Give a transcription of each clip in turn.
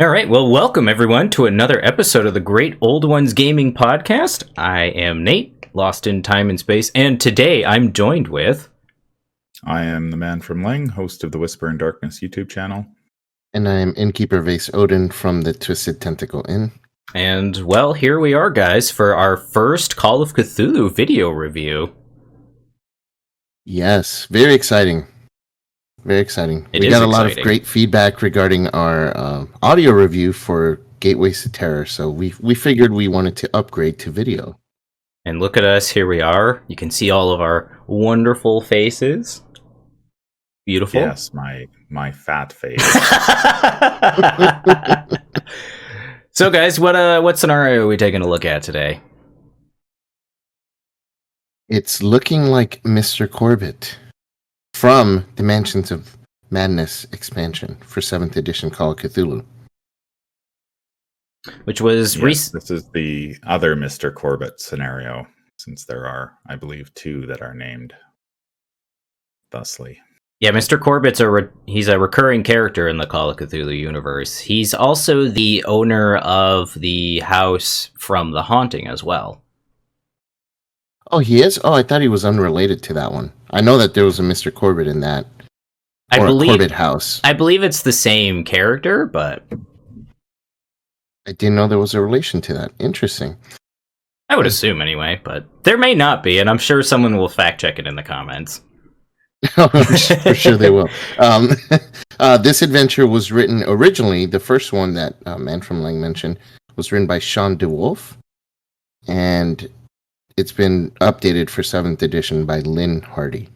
All right, well, welcome everyone to another episode of the Great Old Ones Gaming Podcast. I am Nate, lost in time and space, and today I'm joined with... I am the man from Ling, host of the Whisper in Darkness YouTube channel. And I am Innkeeper Vase Odin from the Twisted Tentacle Inn. And, well, here we are, guys, for our first Call of Cthulhu video review. Yes, very exciting. Very exciting. We got a lot of great feedback regarding our audio review for Gateways to Terror, so we figured we wanted to upgrade to video. And look at us, here we are. You can see all of our wonderful faces. Beautiful. Yes, my fat face. So, guys, what scenario are we taking a look at today? It's looking like Mr. Corbitt from Dimensions of Madness expansion for 7th edition Call of Cthulhu. Which was... Yes, this is the other Mr. Corbitt scenario, since there are, I believe, two that are named thusly. Yeah, Mr. Corbitt's he's a recurring character in the Call of Cthulhu universe. He's also the owner of the house from The Haunting as well. Oh, he is? Oh, I thought he was unrelated to that one. I know that there was a Mr. Corbitt in that. I believe Corbitt house. I believe it's the same character, but I didn't know there was a relation to that. Interesting. I would assume anyway, but there may not be, and I'm sure someone will fact check it in the comments. For sure they will. This adventure was written originally, the first one that Man from Lang mentioned, was written by Sean DeWolf, and it's been updated for 7th edition by Lynn Hardy.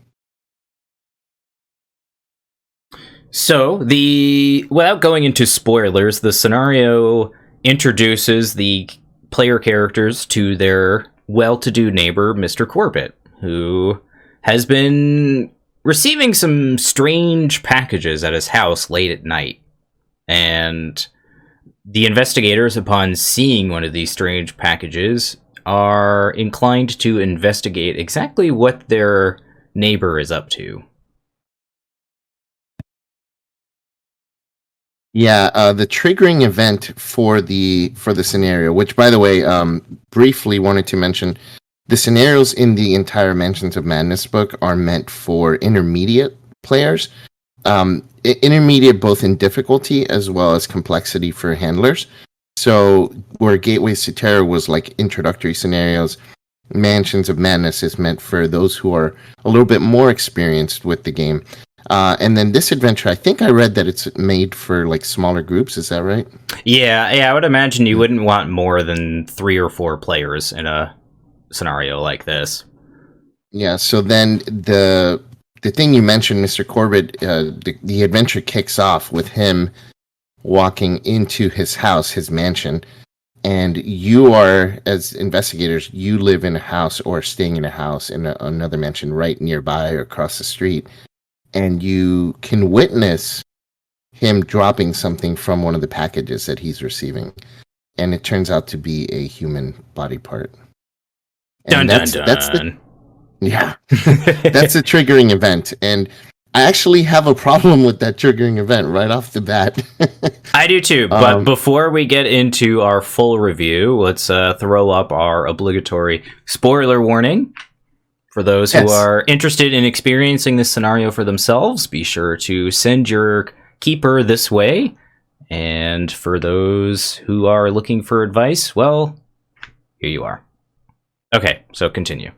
So, without going into spoilers, the scenario introduces the player characters to their well-to-do neighbor, Mr. Corbitt, who has been receiving some strange packages at his house late at night. And the investigators, upon seeing one of these strange packages, are inclined to investigate exactly what their neighbor is up to. Yeah, the triggering event for the scenario, which, by the way, briefly wanted to mention, the scenarios in the entire Mansions of Madness book are meant for intermediate players. Intermediate both in difficulty as well as complexity for handlers. So where Gateways to Terror was like introductory scenarios, Mansions of Madness is meant for those who are a little bit more experienced with the game. And then this adventure, I think I read that it's made for like smaller groups. Is that right? Yeah, I would imagine you wouldn't want more than 3 or 4 players in a scenario like this. Yeah, so then the thing you mentioned, Mr. Corbitt, the adventure kicks off with him walking into his house, his mansion, and you are, as investigators, you live in a house or staying in a house in another mansion right nearby or across the street, and you can witness him dropping something from one of the packages that he's receiving, and it turns out to be a human body part. And dun, that's the that's a triggering event, and I actually have a problem with that triggering event right off the bat. I do too, but before we get into our full review, let's throw up our obligatory spoiler warning. For those who are interested in experiencing this scenario for themselves, be sure to send your keeper this way. And for those who are looking for advice, well, here you are. Okay, so continue.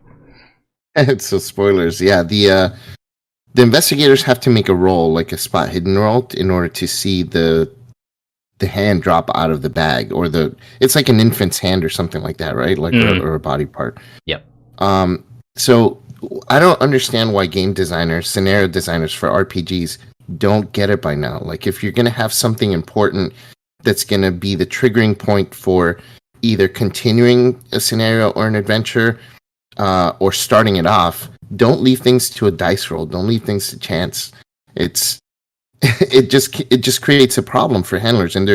So spoilers, yeah. The investigators have to make a roll, like a spot hidden roll, in order to see the hand drop out of the bag, or it's like an infant's hand or something like that, right? Like or a body part. Yep. So I don't understand why game designers, scenario designers for RPGs don't get it by now. Like if you're gonna have something important that's gonna be the triggering point for either continuing a scenario or an adventure, or starting it off, don't leave things to a dice roll. Don't leave things to chance. It just creates a problem for handlers, and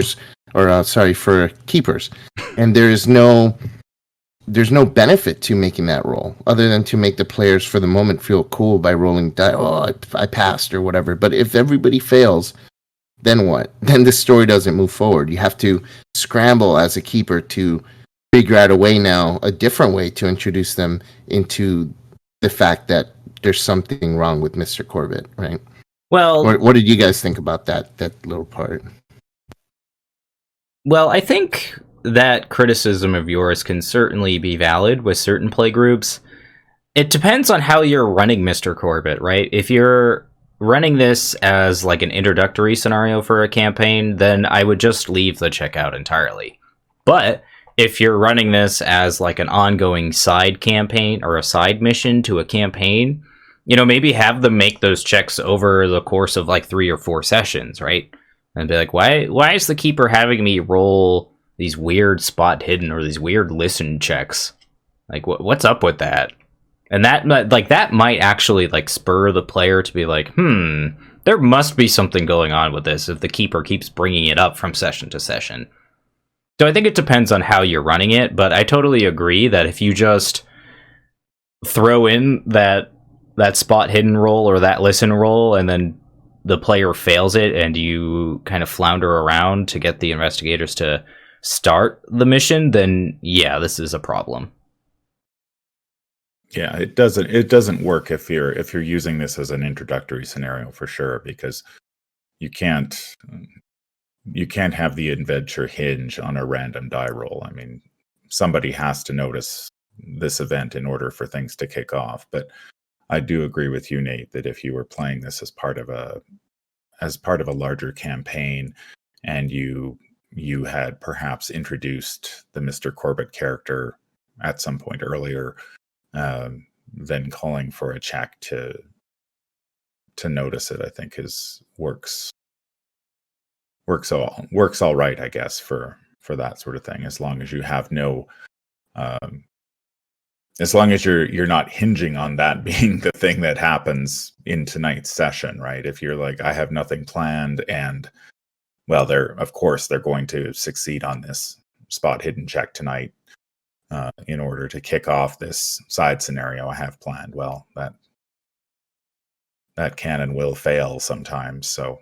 for keepers, and there's no benefit to making that roll other than to make the players for the moment feel cool by rolling die. Oh, I passed or whatever. But if everybody fails, then what? Then the story doesn't move forward. You have to scramble as a keeper to figure out a different way to introduce them into the fact that there's something wrong with Mr. Corbitt, right? Well, What did you guys think about that little part? Well, I think that criticism of yours can certainly be valid with certain playgroups. It depends on how you're running Mr. Corbitt, right? If you're running this as like an introductory scenario for a campaign, then I would just leave the checkout entirely. But if you're running this as like an ongoing side campaign or a side mission to a campaign, maybe have them make those checks over the course of like 3 or 4 sessions, right? And be like, why is the keeper having me roll these weird spot hidden or these weird listen checks? Like, what's up with that? And that might actually like spur the player to be like, there must be something going on with this if the keeper keeps bringing it up from session to session. So I think it depends on how you're running it, but I totally agree that if you just throw in that spot hidden roll or that listen roll and then the player fails it and you kind of flounder around to get the investigators to start the mission, then yeah, this is a problem. Yeah, it doesn't work if you're using this as an introductory scenario for sure, because you can't have the adventure hinge on a random die roll. I mean, somebody has to notice this event in order for things to kick off. But I do agree with you, Nate, that if you were playing this as part of a larger campaign and you had perhaps introduced the Mr. Corbitt character at some point earlier, then calling for a check to notice it, I think works all right, I guess, for that sort of thing, as long as you have no as long as you're not hinging on that being the thing that happens in tonight's session, right? If you're like, I have nothing planned, and well, they're going to succeed on this spot hidden check tonight in order to kick off this side scenario I have planned. Well, that can and will fail sometimes. So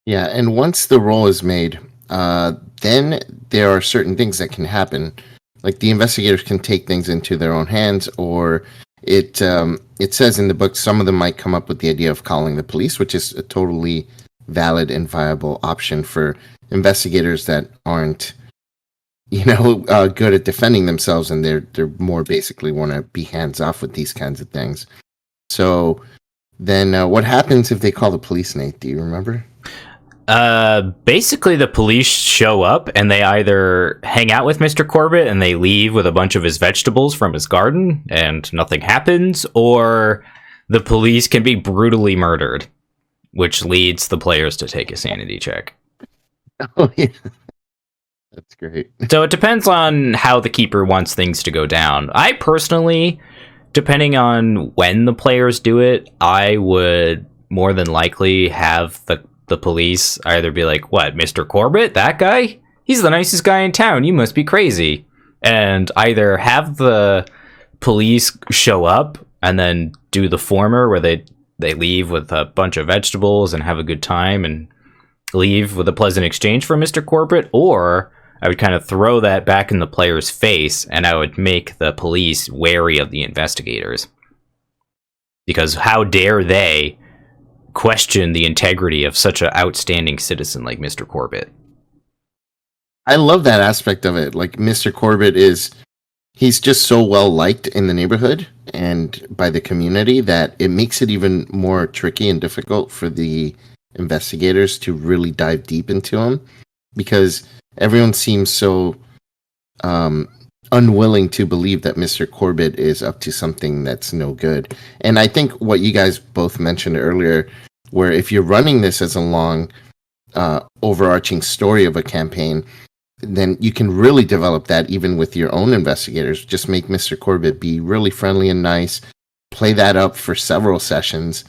Yeah, and once the roll is made, then there are certain things that can happen. Like the investigators can take things into their own hands, or it says in the book some of them might come up with the idea of calling the police, which is a totally valid and viable option for investigators that aren't, good at defending themselves, and they're more basically want to be hands off with these kinds of things. So then, what happens if they call the police, Nate? Do you remember? Basically the police show up and they either hang out with Mr. Corbitt and they leave with a bunch of his vegetables from his garden and nothing happens, or the police can be brutally murdered, which leads the players to take a sanity check. Oh, yeah. That's great. So it depends on how the keeper wants things to go down. I personally, depending on when the players do it, I would more than likely have the police either be like, what, Mr. Corbitt, that guy? He's the nicest guy in town. You must be crazy. And either have the police show up and then do the former where they leave with a bunch of vegetables and have a good time and leave with a pleasant exchange for Mr. Corbitt, or I would kind of throw that back in the player's face and I would make the police wary of the investigators. Because how dare they question the integrity of such an outstanding citizen like Mr. Corbitt. I love that aspect of it. Like, Mr. Corbitt he's just so well liked in the neighborhood and by the community that it makes it even more tricky and difficult for the investigators to really dive deep into him, because everyone seems so unwilling to believe that Mr. Corbitt is up to something that's no good. And I think what you guys both mentioned earlier, where if you're running this as a long overarching story of a campaign, then you can really develop that even with your own investigators. Just make Mr. Corbitt be really friendly and nice, play that up for several sessions,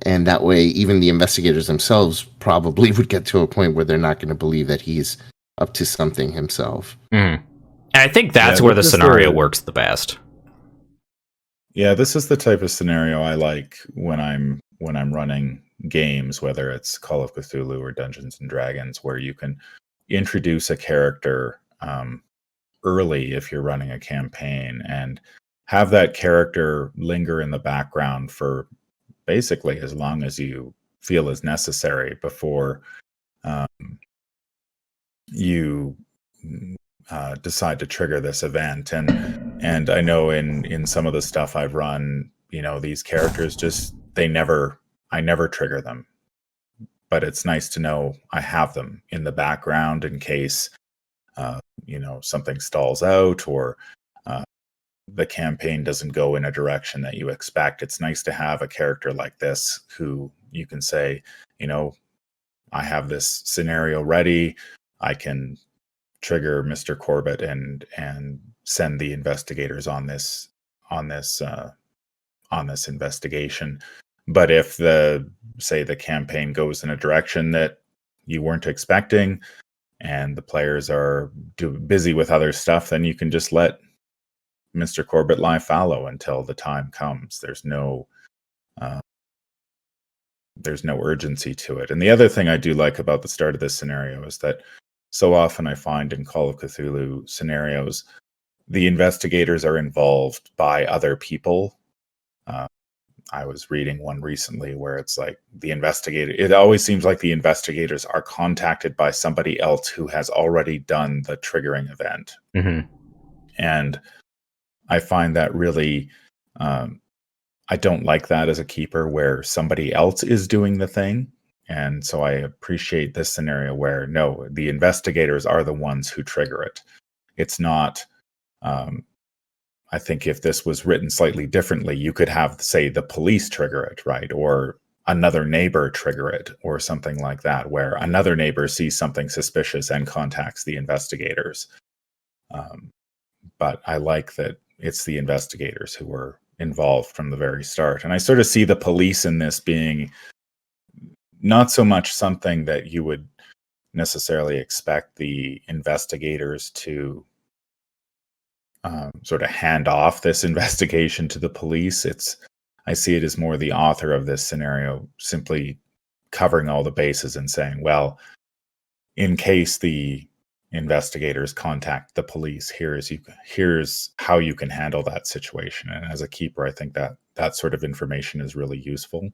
and that way even the investigators themselves probably would get to a point where they're not going to believe that he's up to something himself. Mm. And I think that's where the scenario works the best. Yeah, this is the type of scenario I like when I'm when I'm running games, whether it's Call of Cthulhu or Dungeons and Dragons, where you can introduce a character early if you're running a campaign and have that character linger in the background for basically as long as you feel is necessary before you decide to trigger this event. And I know in some of the stuff I've run, these characters just I never trigger them, but it's nice to know I have them in the background in case something stalls out or the campaign doesn't go in a direction that you expect. It's nice to have a character like this who you can say, I have this scenario ready. I can trigger Mr. Corbitt and send the investigators on this investigation. But if the campaign goes in a direction that you weren't expecting and the players are busy with other stuff, then you can just let Mr. Corbitt lie fallow until the time comes. There's no urgency to it. And the other thing I do like about the start of this scenario is that so often I find in Call of Cthulhu scenarios, the investigators are involved by other people. I was reading one recently where it's like it always seems like the investigators are contacted by somebody else who has already done the triggering event. Mm-hmm. And I find that really, I don't like that as a keeper where somebody else is doing the thing. And so I appreciate this scenario where, no, the investigators are the ones who trigger it. It's not, I think if this was written slightly differently, you could have, say, the police trigger it, right? Or another neighbor trigger it or something like that, where another neighbor sees something suspicious and contacts the investigators. But I like that it's the investigators who were involved from the very start. And I sort of see the police in this being not so much something that you would necessarily expect the investigators to sort of hand off this investigation to the police. I see it as more the author of this scenario simply covering all the bases and saying, well, in case the investigators contact the police, here's how you can handle that situation. And as a keeper, I think that sort of information is really useful.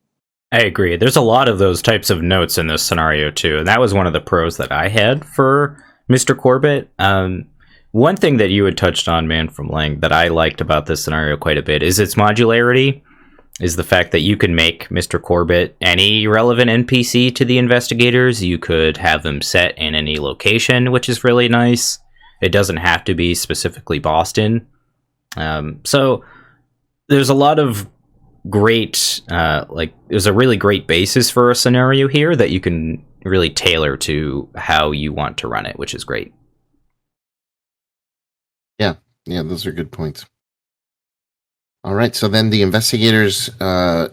I agree. There's a lot of those types of notes in this scenario too, and that was one of the pros that I had for Mr. Corbitt. One thing that you had touched on, Man from Lang, that I liked about this scenario quite a bit is its modularity, is the fact that you can make Mr. Corbitt any relevant NPC to the investigators. You could have them set in any location, which is really nice. It doesn't have to be specifically Boston. So there's a lot of great, there's a really great basis for a scenario here that you can really tailor to how you want to run it, which is great. Yeah, those are good points. All right, so then the investigators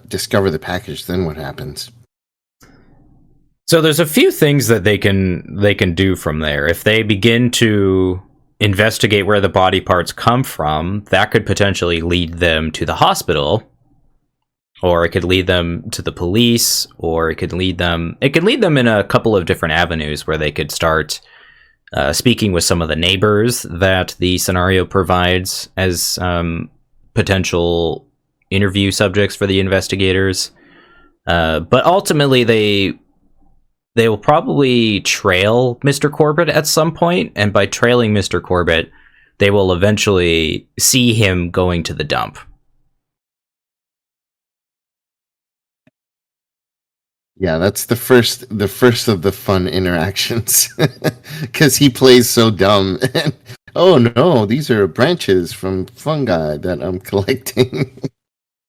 discover the package. Then what happens? So there's a few things that they can do from there. If they begin to investigate where the body parts come from, that could potentially lead them to the hospital, or it could lead them to the police, or it could lead them in a couple of different avenues where they could start speaking with some of the neighbors that the scenario provides as potential interview subjects for the investigators. But ultimately, they will probably trail Mr. Corbitt at some point, and by trailing Mr. Corbitt, they will eventually see him going to the dump. Yeah, that's the first of the fun interactions, because he plays so dumb. And, oh no, these are branches from fungi that I'm collecting.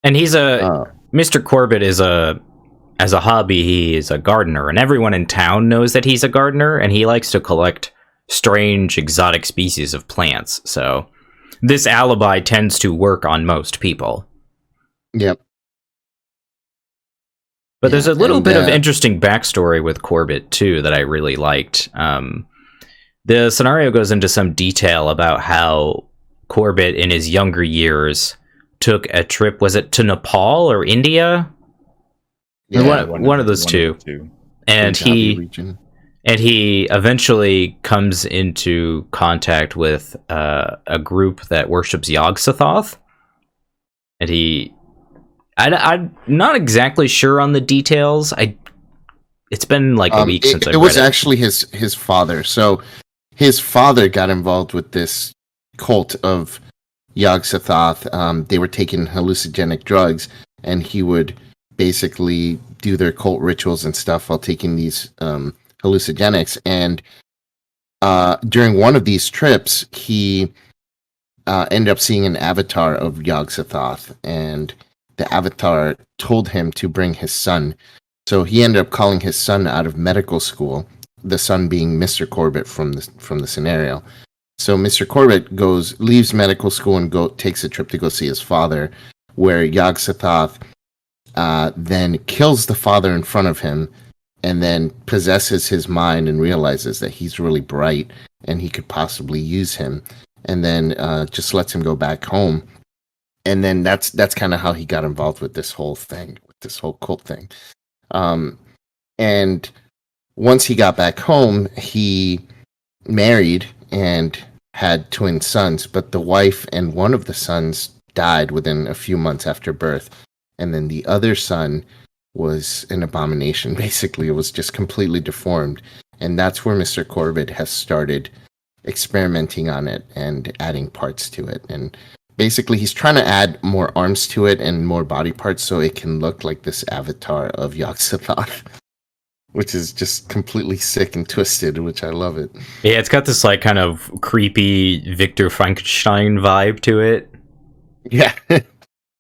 And Mr. Corbitt is as a hobby, he is a gardener, and everyone in town knows that he's a gardener, and he likes to collect strange, exotic species of plants. So this alibi tends to work on most people. Yep. But there's a little bit of interesting backstory with Corbitt, too, that I really liked. The scenario goes into some detail about how Corbitt, in his younger years, took a trip, was it to Nepal or India? Yeah, one of those two. And Punjabi region. and he eventually comes into contact with a group that worships Yog-Sothoth. And I'm not exactly sure on the details. It's been like a week since I read it. It was actually his father. So his father got involved with this cult of Yog-Sothoth. They were taking hallucinogenic drugs, and he would basically do their cult rituals and stuff while taking these hallucinogenics. And during one of these trips, he ended up seeing an avatar of Yog-Sothoth, and the avatar told him to bring his son. So he ended up calling his son out of medical school, the son being Mr. Corbitt from the scenario. So Mr. Corbitt leaves medical school and takes a trip to go see his father, where Yog-Sothoth then kills the father in front of him, and then possesses his mind and realizes that he's really bright and he could possibly use him, and then just lets him go back home. And then that's kind of how he got involved with this whole thing, with this whole cult thing. And once he got back home, he married and had twin sons, but the wife and one of the sons died within a few months after birth. And then the other son was an abomination. Basically, it was just completely deformed. And that's where Mr. Corbitt has started experimenting on it and adding parts to it. And basically, he's trying to add more arms to it and more body parts so it can look like this avatar of Yog-Sothoth, which is just completely sick and twisted, which I love it. Yeah, it's got this like kind of creepy Victor Frankenstein vibe to it. Yeah.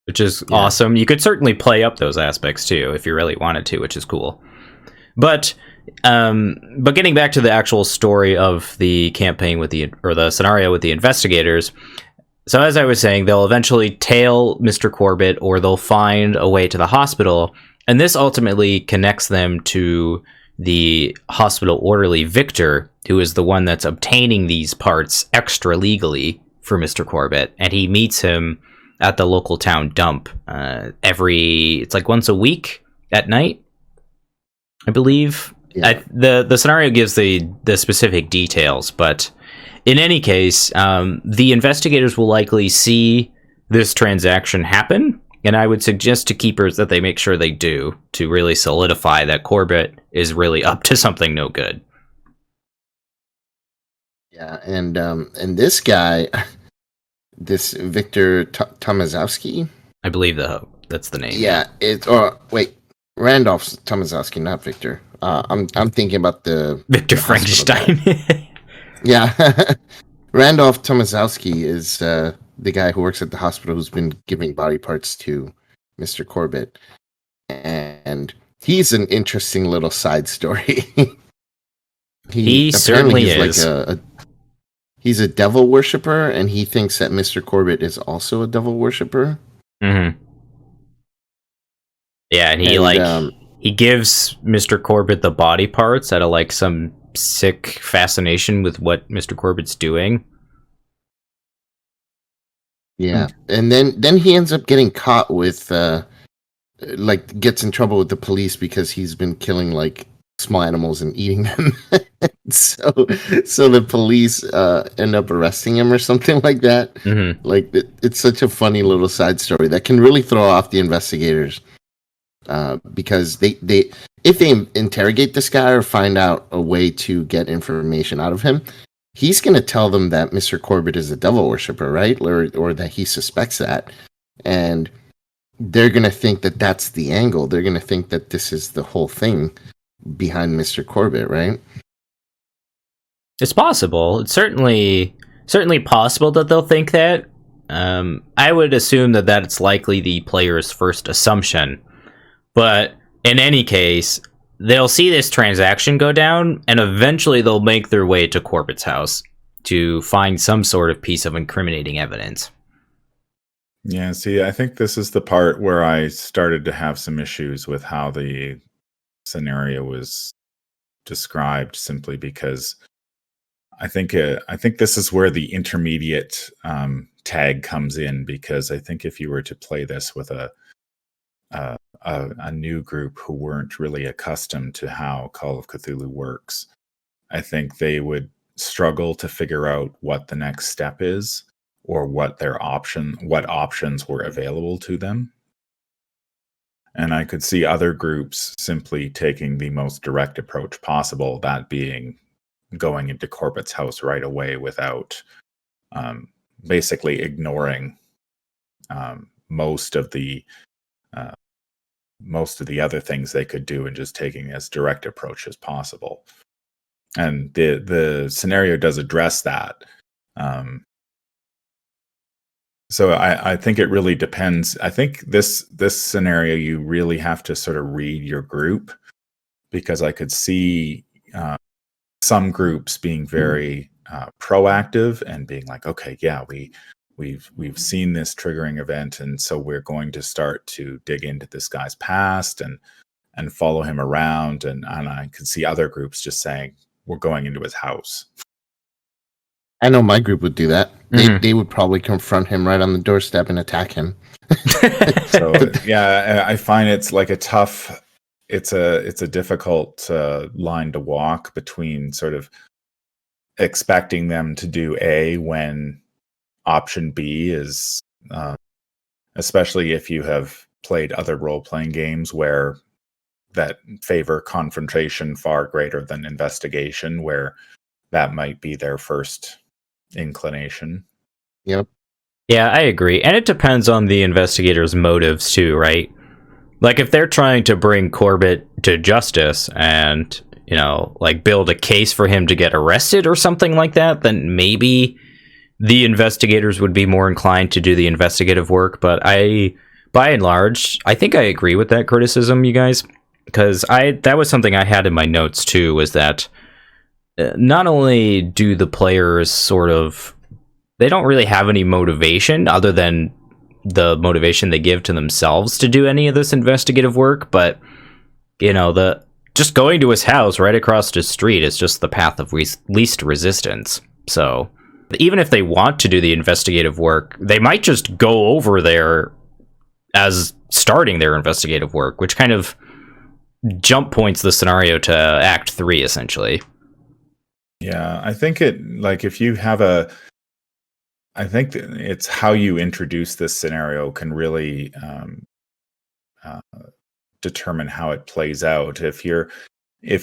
Which is awesome. You could certainly play up those aspects too if you really wanted to, which is cool. But getting back to the actual story of the campaign the scenario with the investigators. So as I was saying, they'll eventually tail Mr. Corbitt, or they'll find a way to the hospital, and this ultimately connects them to the hospital orderly Victor, who is the one that's obtaining these parts extra legally for Mr. Corbitt, and he meets him at the local town dump it's like once a week at night, I believe. Yeah. The scenario gives the specific details, but in any case, the investigators will likely see this transaction happen, and I would suggest to keepers that they make sure they do, to really solidify that Corbitt is really up to something no good. Yeah, and this guy, this Victor Tomaszowski, I believe that's the name. Yeah, Randolph Tomaszowski, not Victor. I'm thinking about the Victor Frankenstein. Yeah, Randolph Tomaszowski is the guy who works at the hospital who's been giving body parts to Mr. Corbitt, and he's an interesting little side story. he certainly is. He's a devil worshiper, and he thinks that Mr. Corbitt is also a devil worshiper. Mm-hmm. Yeah, and he gives Mr. Corbitt the body parts out of like some sick fascination with what Mr. Corbitt's doing. Yeah, and then he ends up getting caught with gets in trouble with the police because he's been killing like small animals and eating them. so the police end up arresting him or something like that. Mm-hmm. Like it's such a funny little side story that can really throw off the investigators because they if they interrogate this guy or find out a way to get information out of him, he's going to tell them that Mr. Corbitt is a devil worshiper, right? Or that he suspects that. And they're going to think that that's the angle. They're going to think that this is the whole thing behind Mr. Corbitt, right? It's possible. It's certainly possible that they'll think that. I would assume that it's likely the player's first assumption. But in any case, they'll see this transaction go down, and eventually they'll make their way to Corbitt's house to find some sort of piece of incriminating evidence. Yeah, see, I think this is the part where I started to have some issues with how the scenario was described, simply because I think this is where the intermediate tag comes in, because I think if you were to play this with a a new group who weren't really accustomed to how Call of Cthulhu works, I think they would struggle to figure out what the next step is, or what options were available to them. And I could see other groups simply taking the most direct approach possible, that being going into Corbitt's house right away without basically ignoring most of the other things they could do, and just taking as direct approach as possible. And the scenario does address that. So I think it really depends. I think this scenario, you really have to sort of read your group, because I could see some groups being very proactive and being like, okay, yeah, we've seen this triggering event, and so we're going to start to dig into this guy's past and follow him around. And I could see other groups just saying, we're going into his house. I know my group would do that. They would probably confront him right on the doorstep and attack him. So yeah, I find it's like it's a difficult line to walk between sort of expecting them to do A when option B is, especially if you have played other role-playing games where that favor confrontation far greater than investigation, where that might be their first inclination. Yep. Yeah, I agree. And it depends on the investigator's motives too, right? Like if they're trying to bring Corbitt to justice and, like build a case for him to get arrested or something like that, then maybe the investigators would be more inclined to do the investigative work. But by and large, I think I agree with that criticism, you guys, because that was something I had in my notes too, was that not only do the players they don't really have any motivation other than the motivation they give to themselves to do any of this investigative work, but just going to his house right across the street is just the path of least resistance. So even if they want to do the investigative work, they might just go over there as starting their investigative work, which kind of jump points the scenario to Act 3, essentially. Yeah, I think I think it's how you introduce this scenario can really determine how it plays out. If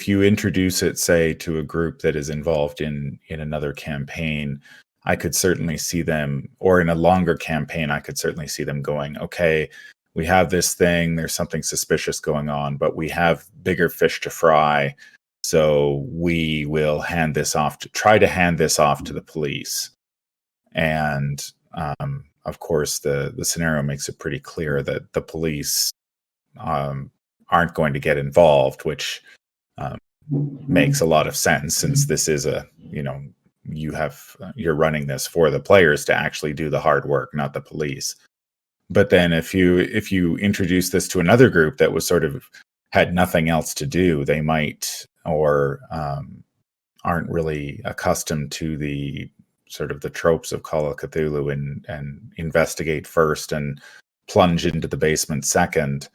you introduce it, say, to a group that is involved in another campaign, I could certainly see them, or in a longer campaign, I could certainly see them going, okay, we have this thing, there's something suspicious going on, but we have bigger fish to fry, so we will try to hand this off to the police. And of course, the scenario makes it pretty clear that the police aren't going to get involved, which makes a lot of sense, since this is you're running this for the players to actually do the hard work, not the police. But then if you introduce this to another group that was sort of had nothing else to do, they might, or aren't really accustomed to the sort of the tropes of Call of Cthulhu, and investigate first and plunge into the basement second,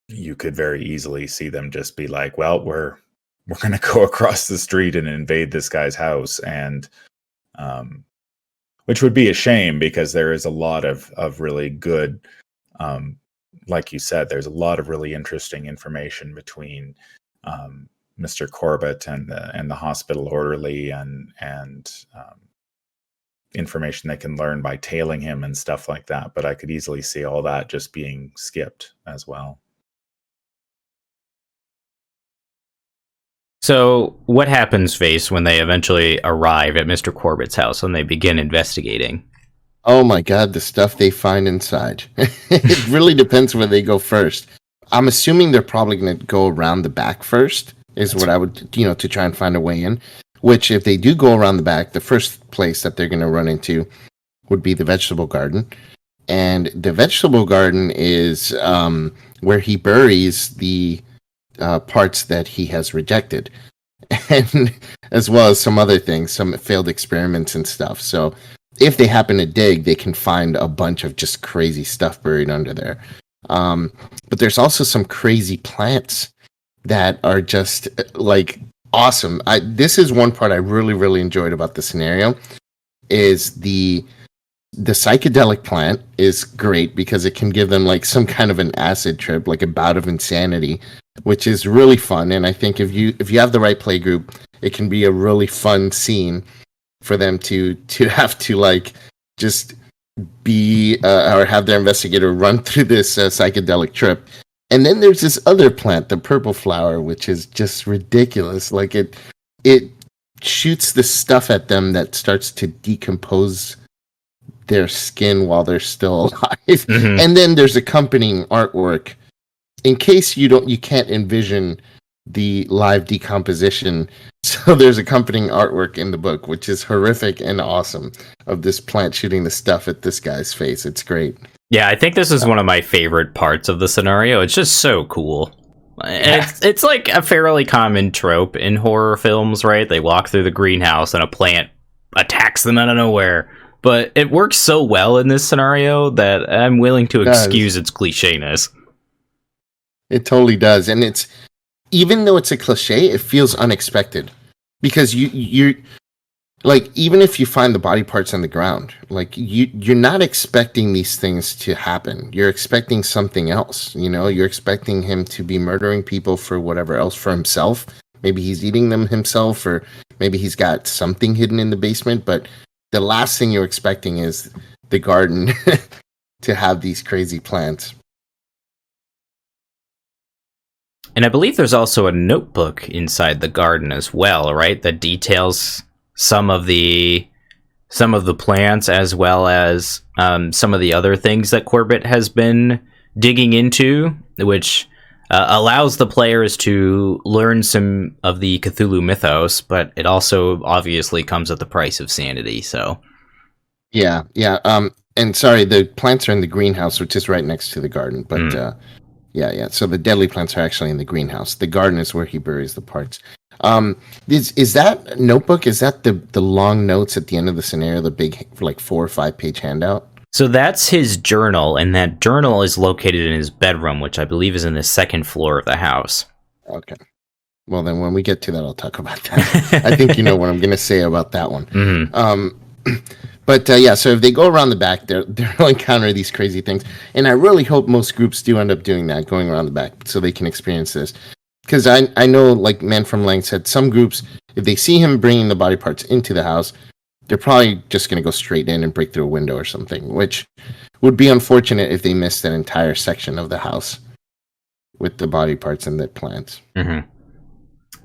you could very easily see them just be like, well, we're going to go across the street and invade this guy's house, and which would be a shame, because there is a lot of really good, like you said, there's a lot of really interesting information between Mr. Corbitt and the hospital orderly, and information they can learn by tailing him and stuff like that. But I could easily see all that just being skipped as well. So what happens, Face, when they eventually arrive at Mr. Corbitt's house and they begin investigating? Oh my god, the stuff they find inside. It really depends where they go first. I'm assuming they're probably going to go around the back first, what I would, to try and find a way in. Which, if they do go around the back, the first place that they're going to run into would be the vegetable garden. And the vegetable garden is where he buries the parts that he has rejected. And as well as some other things, some failed experiments and stuff. So if they happen to dig, they can find a bunch of just crazy stuff buried under there. But there's also some crazy plants that are just like awesome. This is one part I really, really enjoyed about the scenario is the psychedelic plant is great because it can give them like some kind of an acid trip, like a bout of insanity, which is really fun. And I think if you have the right play group, it can be a really fun scene for them to have to like just be or have their investigator run through this psychedelic trip. And then there's this other plant, the purple flower, which is just ridiculous. Like it shoots this stuff at them that starts to decompose their skin while they're still alive. Mm-hmm. And then there's accompanying artwork in case you can't envision the live decomposition. So there's accompanying artwork in the book, which is horrific and awesome, of this plant shooting the stuff at this guy's face. It's great. Yeah, I think this is one of my favorite parts of the scenario. It's just so cool. Yeah. It's like a fairly common trope in horror films, right? They walk through the greenhouse and a plant attacks them out of nowhere. But it works so well in this scenario that I'm willing to excuse its clichéness. It totally does. And it's, even though it's a cliche, it feels unexpected. Because you like, even if you find the body parts on the ground, like you're not expecting these things to happen. You're expecting something else. You know, you're expecting him to be murdering people for whatever else, for himself. Maybe he's eating them himself, or maybe he's got something hidden in the basement. But the last thing you're expecting is the garden to have these crazy plants. And I believe there's also a notebook inside the garden as well, right? That details some of the plants, as well as some of the other things that Corbitt has been digging into, which allows the players to learn some of the Cthulhu mythos, but it also obviously comes at the price of sanity. So, yeah. And sorry, the plants are in the greenhouse, which is right next to the garden, but. Yeah. So the deadly plants are actually in the greenhouse. The garden is where he buries the parts. Is that notebook? Is that the long notes at the end of the scenario? The big, like 4 or 5 page handout? So that's his journal, and that journal is located in his bedroom, which I believe is in the 2nd floor of the house. Okay. Well, then when we get to that, I'll talk about that. I think you know what I'm going to say about that one. Mm-hmm. But so if they go around the back, they'll encounter these crazy things. And I really hope most groups do end up doing that, going around the back, so they can experience this. Because I know, like Man from Lang said, some groups, if they see him bringing the body parts into the house, they're probably just going to go straight in and break through a window or something, which would be unfortunate if they missed that entire section of the house with the body parts and the plants. Mm-hmm.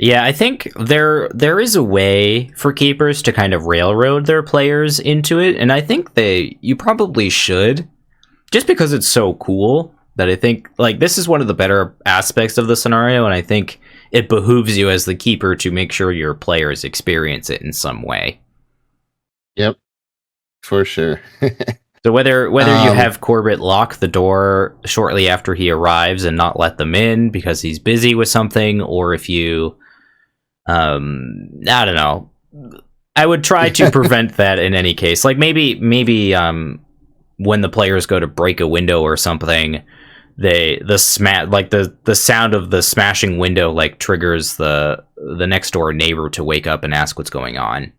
Yeah, I think there is a way for keepers to kind of railroad their players into it, and I think you probably should, just because it's so cool that I think, like, this is one of the better aspects of the scenario, and I think it behooves you as the keeper to make sure your players experience it in some way. Yep, for sure. So whether you have Corbitt lock the door shortly after he arrives and not let them in because he's busy with something, or if you I don't know, I would try to prevent that in any case. Like maybe when the players go to break a window or something, the sound of the smashing window like triggers the next door neighbor to wake up and ask what's going on.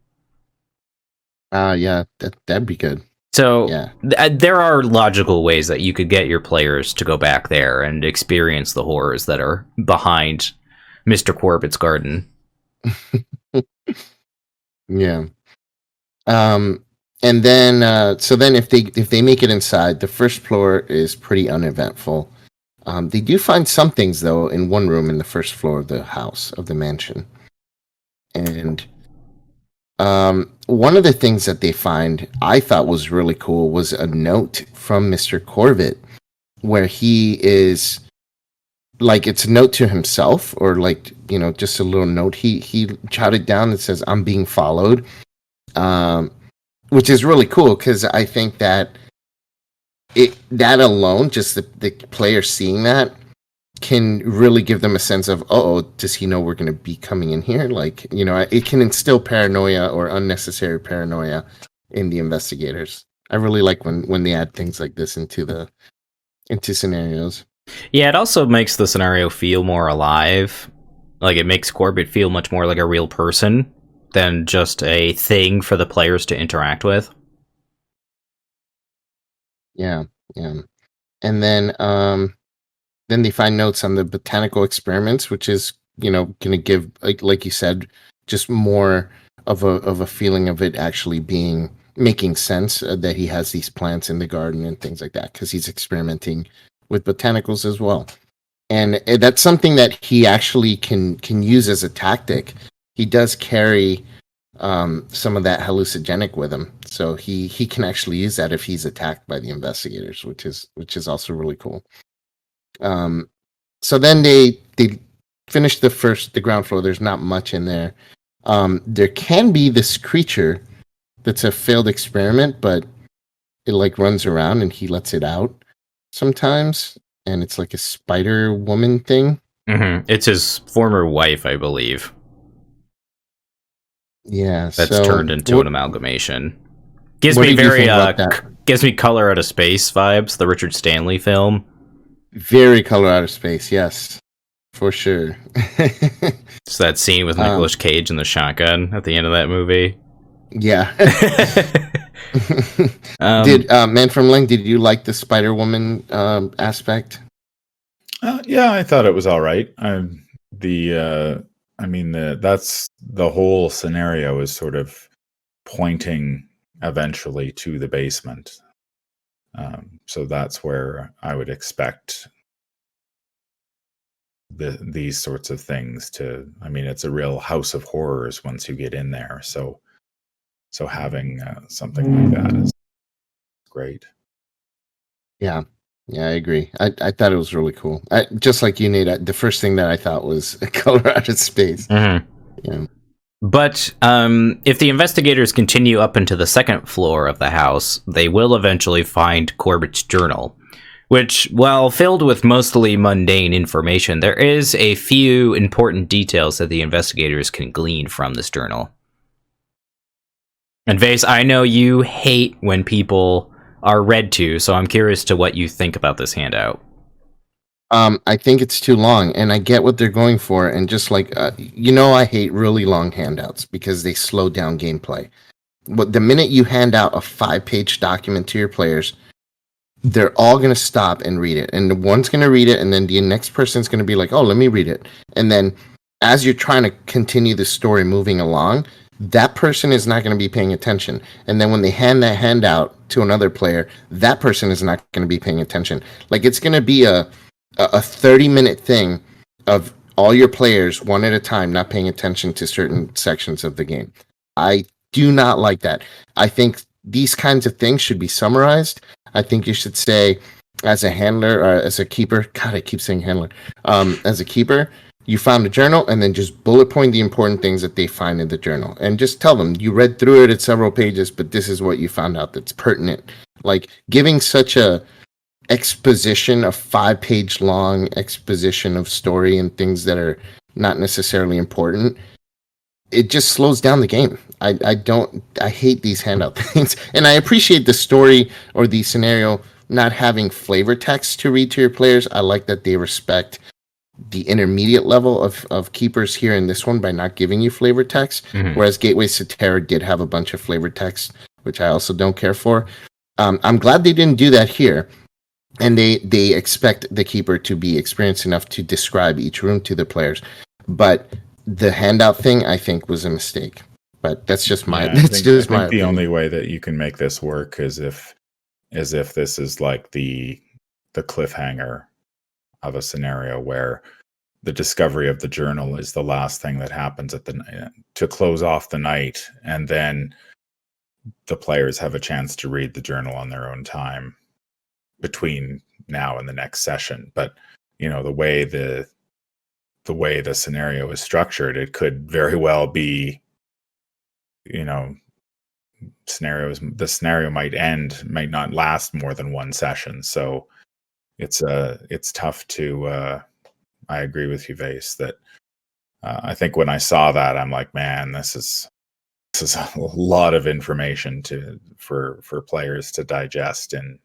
Yeah, that'd be good. So yeah. There are logical ways that you could get your players to go back there and experience the horrors that are behind Mr. Corbitt's garden. Yeah. And then so then if they make it inside, the first floor is pretty uneventful. They do find some things though in one room in the first floor of the house, of the mansion. And one of the things that they find I thought was really cool was a note from Mr. Corbitt where he is, like, it's a note to himself, or like, you know, just a little note he jotted down that says, "I'm being followed," which is really cool because I think that that alone, just the player seeing that, can really give them a sense of, oh, does he know we're going to be coming in here? Like, you know, it can instill paranoia or unnecessary paranoia in the investigators. I really like when they add things like this into scenarios. Yeah, it also makes the scenario feel more alive. Like, it makes Corbitt feel much more like a real person than just a thing for the players to interact with. Yeah, yeah. And then they find notes on the botanical experiments, which is, going to give, like you said, just more of a feeling of it actually making sense, that he has these plants in the garden and things like that, because he's experimenting with botanicals as well. And that's something that he actually can use as a tactic. He does carry some of that hallucinogenic with him, so he can actually use that if he's attacked by the investigators, which is also really cool. So then they finish the ground floor. There's not much in there. There can be this creature that's a failed experiment, but it like runs around and he lets it out sometimes, and it's like a spider woman thing. Mm-hmm. It's his former wife, I believe. Yeah, That's so turned into an amalgamation. Gives what me did you very think about that? gives me Color Out of Space vibes, the Richard Stanley film. Very Color Out of Space, yes, for sure. It's that scene with Nicolas Cage and the shotgun at the end of that movie. Yeah. Did Man from Lang? Did you like the Spider Woman aspect? Yeah, I thought it was all right. That's the whole scenario is sort of pointing eventually to the basement. So that's where I would expect these sorts of things to. I mean, it's a real house of horrors once you get in there. So having something like that is great. Yeah, I agree. I thought it was really cool. Just like you, Nate. The first thing that I thought was Color Out of Space. Mm-hmm. Yeah. But if the investigators continue up into the second floor of the house, they will eventually find Corbitt's journal, which, while filled with mostly mundane information, there is a few important details that the investigators can glean from this journal. And Vase, I know you hate when people are read to, so I'm curious to what you think about this handout. I think it's too long, and I get what they're going for. And just like, I hate really long handouts because they slow down gameplay. But the minute you hand out a 5-page document to your players, they're all going to stop and read it. And the one's going to read it, and then the next person's going to be like, oh, let me read it. And then as you're trying to continue the story moving along, that person is not going to be paying attention. And then when they hand that handout to another player, that person is not going to be paying attention. Like, it's going to be a 30-minute thing of all your players one at a time not paying attention to certain sections of the game. I do not like that. I think these kinds of things should be summarized. I think you should say, as a handler or as a keeper, God, I keep saying handler, as a keeper, you found a journal, and then just bullet point the important things that they find in the journal, and just tell them you read through it at several pages, but this is what you found out that's pertinent. Like, giving such a exposition, a 5-page long exposition of story and things that are not necessarily important, it just slows down the game. I hate these handout things. And I appreciate the story or the scenario not having flavor text to read to your players. I like that they respect the intermediate level of keepers here in this one by not giving you flavor text, whereas Gateways to Terror did have a bunch of flavor text, which I also don't care for. I'm glad they didn't do that here. And they expect the keeper to be experienced enough to describe each room to the players. But the handout thing, I think, was a mistake. But that's just my I think the opinion. only way that you can make this work is if this is like the cliffhanger of a scenario where the discovery of the journal is the last thing that happens to close off the night, and then the players have a chance to read the journal on their own time between now and the next session. But the way the scenario is structured, it could very well be, the scenario might not last more than one session. So it's tough to I agree with you, Vase, that I think when I saw that, I'm like, man, this is this is a lot of information for players to digest, and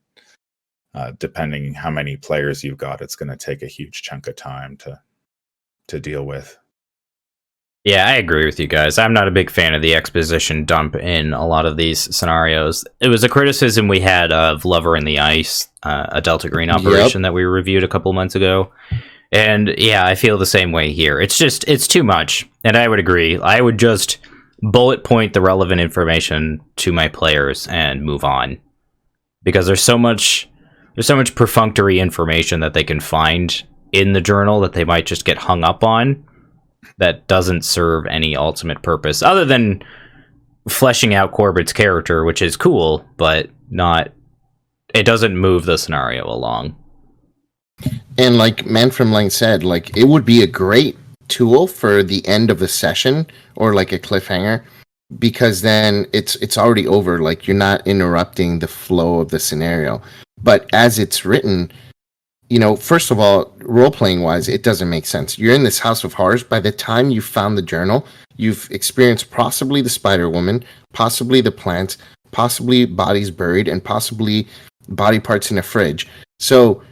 depending how many players you've got, it's going to take a huge chunk of time to deal with. Yeah, I agree with you guys. I'm not a big fan of the exposition dump in a lot of these scenarios. It was a criticism we had of Lover in the Ice, a Delta Green operation that we reviewed a couple months ago. And yeah, I feel the same way here. It's too much. And I would agree. I would just bullet point the relevant information to my players and move on. Because there's so much perfunctory information that they can find in the journal that they might just get hung up on, that doesn't serve any ultimate purpose other than fleshing out Corbitt's character, which is cool, but it doesn't move the scenario along. And like Man from Lang said, like, it would be a great tool for the end of a session or like a cliffhanger, because then it's already over. Like, you're not interrupting the flow of the scenario. But as it's written, you know, first of all, role-playing wise, it doesn't make sense. You're in this house of horrors. By the time you found the journal, you've experienced possibly the Spider Woman, possibly the plants, possibly bodies buried, and possibly body parts in a fridge. So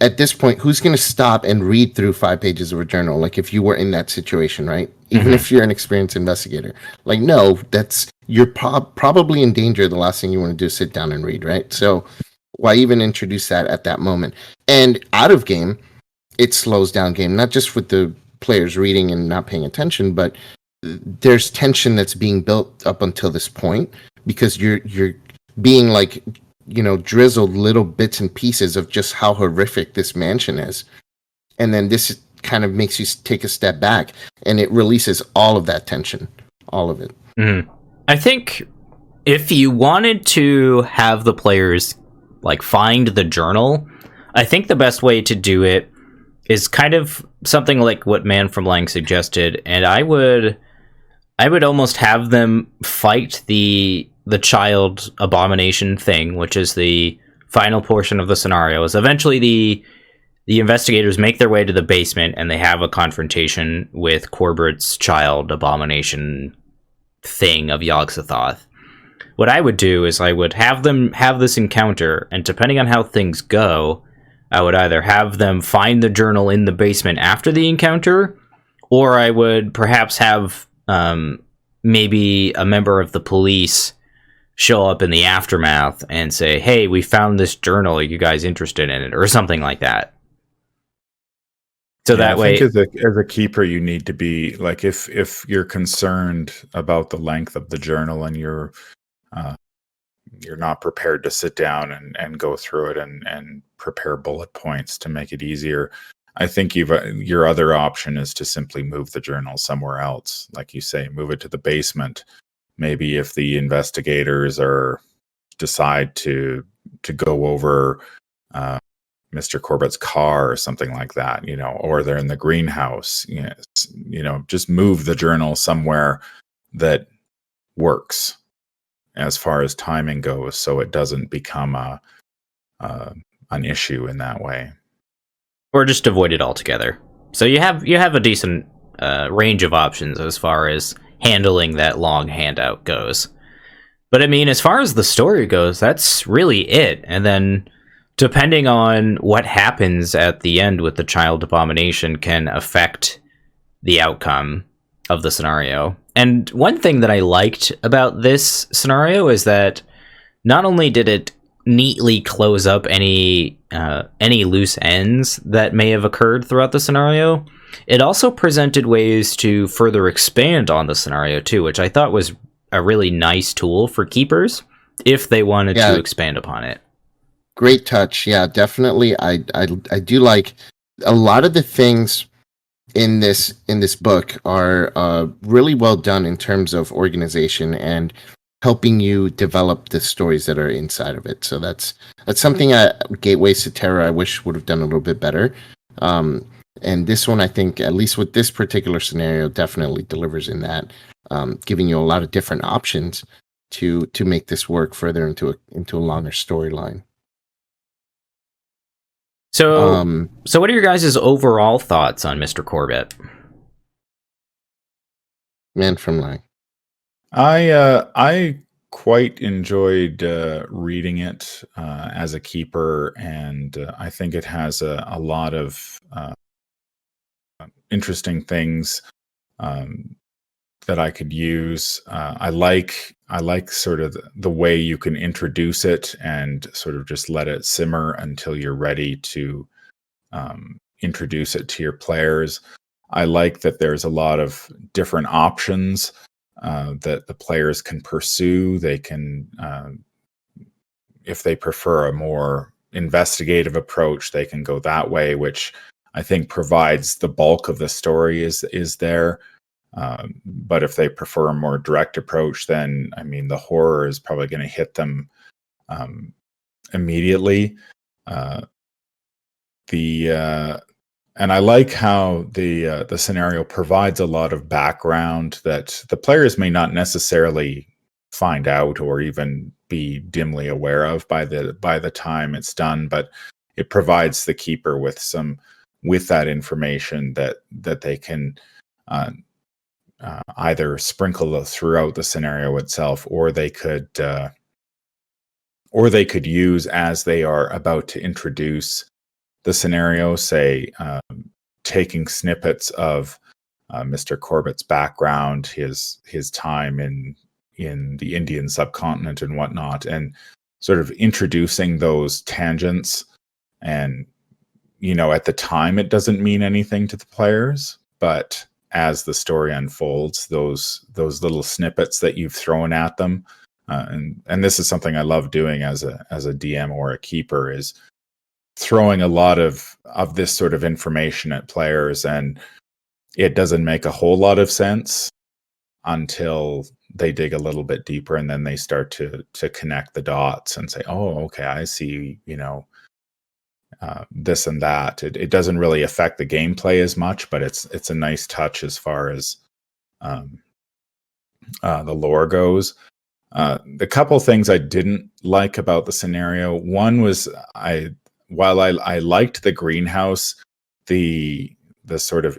at this point, who's going to stop and read through 5 pages of a journal? Like, if you were in that situation, right? Even if you're an experienced investigator. Like, no, you're probably in danger. The last thing you want to do is sit down and read, right? So why even introduce that at that moment? And out of game, it slows down game, not just with the players reading and not paying attention, but there's tension that's being built up until this point, because you're being, like, you know, drizzled little bits and pieces of just how horrific this mansion is. And then this kind of makes you take a step back, and it releases all of that tension, all of it. I think if you wanted to have the players like find the journal, I think the best way to do it is kind of something like what Man from Lang suggested, and I would almost have them fight the child abomination thing, which is the final portion of the scenario. Is eventually the investigators make their way to the basement and they have a confrontation with Corbitt's child abomination thing of Yog-Sothoth. What I would do is I would have them have this encounter, and depending on how things go, I would either have them find the journal in the basement after the encounter, or I would perhaps have maybe a member of the police show up in the aftermath and say, hey, we found this journal, are you guys interested in it? Or something like that. So that way, I think as a keeper, you need to be like, if you're concerned about the length of the journal and you're not prepared to sit down and go through it and prepare bullet points to make it easier, I think your other option is to simply move the journal somewhere else. Like you say, move it to the basement. Maybe if the investigators decide to go over Mr. Corbitt's car or something like that, you know, or they're in the greenhouse, you know, just move the journal somewhere that works as far as timing goes, so it doesn't become an issue in that way. Or just avoid it altogether. So you have a decent range of options as far as handling that long handout goes. But I mean, as far as the story goes, that's really it. And then depending on what happens at the end with the child abomination can affect the outcome of the scenario. And one thing that I liked about this scenario is that not only did it neatly close up any loose ends that may have occurred throughout the scenario, it also presented ways to further expand on the scenario too, which I thought was a really nice tool for keepers if they wanted to expand upon it. Great touch. Yeah, definitely. I do like a lot of the things in this book are really well done in terms of organization and helping you develop the stories that are inside of it. So that's something at Gateways to Terror I wish would have done a little bit better. And this one, I think, at least with this particular scenario, definitely delivers in that, giving you a lot of different options to make this work further into a longer storyline. So what are your guys' overall thoughts on Mr. Corbitt? Man from Lang. I quite enjoyed reading it as a keeper, and I think it has a lot of interesting things um, that I could use. I like sort of the way you can introduce it and sort of just let it simmer until you're ready to introduce it to your players. I like that there's a lot of different options that the players can pursue. They can, if they prefer a more investigative approach, they can go that way, which I think provides the bulk of the story is there. But if they prefer a more direct approach, then I mean the horror is probably going to hit them immediately. The and I like how the scenario provides a lot of background that the players may not necessarily find out or even be dimly aware of by the time it's done, but it provides the keeper with that information that they can either sprinkle throughout the scenario itself, or they could use as they are about to introduce the scenario, say taking snippets of Mr. Corbitt's background, his time in the Indian subcontinent and whatnot, and sort of introducing those tangents. And at the time it doesn't mean anything to the players, but as the story unfolds, those little snippets that you've thrown at them, and this is something I love doing as a DM or a keeper, is throwing a lot of this sort of information at players, and it doesn't make a whole lot of sense until they dig a little bit deeper, and then they start to connect the dots and say, oh, okay, I see, this and that. It doesn't really affect the gameplay as much, but it's a nice touch as far as the lore goes. The couple things I didn't like about the scenario, one was while I liked the greenhouse, the sort of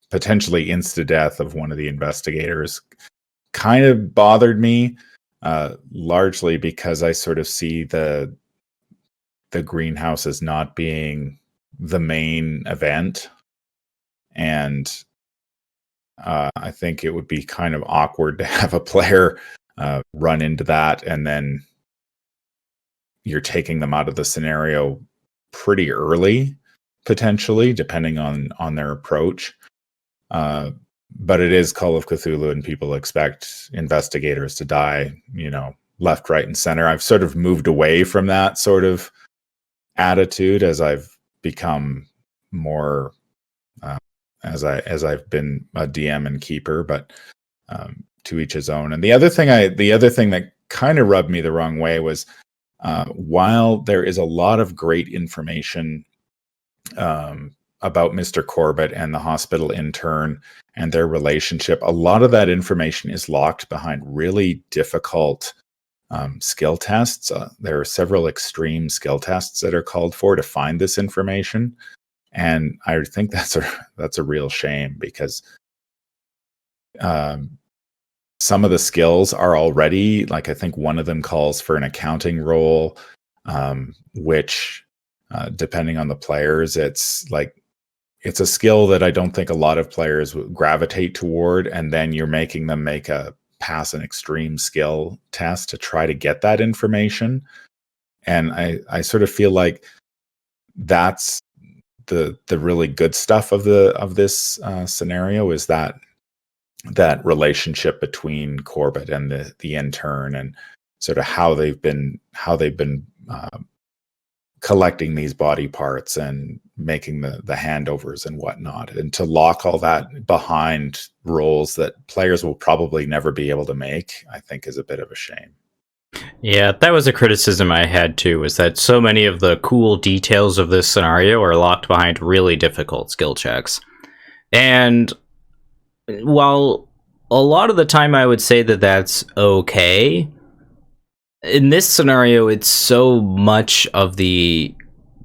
potentially insta death of one of the investigators kind of bothered me, largely because I sort of see the greenhouse as not being the main event. And I think it would be kind of awkward to have a player run into that, and then you're taking them out of the scenario pretty early, potentially, depending on their approach. But it is Call of Cthulhu, and people expect investigators to die, left, right, and center. I've sort of moved away from that sort of attitude as I've become more as I've been a DM and keeper, but to each his own. And the other thing that kind of rubbed me the wrong way was, while there is a lot of great information about Mr. Corbitt and the hospital intern and their relationship, a lot of that information is locked behind really difficult skill tests. There are several extreme skill tests that are called for to find this information, and I think that's a real shame, because some of the skills are already, like, I think one of them calls for an accounting role, which depending on the players, it's a skill that I don't think a lot of players would gravitate toward, and then you're making them pass an extreme skill test to try to get that information. And I sort of feel like that's the really good stuff of this scenario, is that relationship between Corbitt and the intern, and sort of how they've been collecting these body parts and making the handovers and whatnot, and to lock all that behind roles that players will probably never be able to make, I think is a bit of a shame. Yeah, that was a criticism I had too, was that so many of the cool details of this scenario are locked behind really difficult skill checks. And while a lot of the time I would say that that's okay, in this scenario, it's so much of the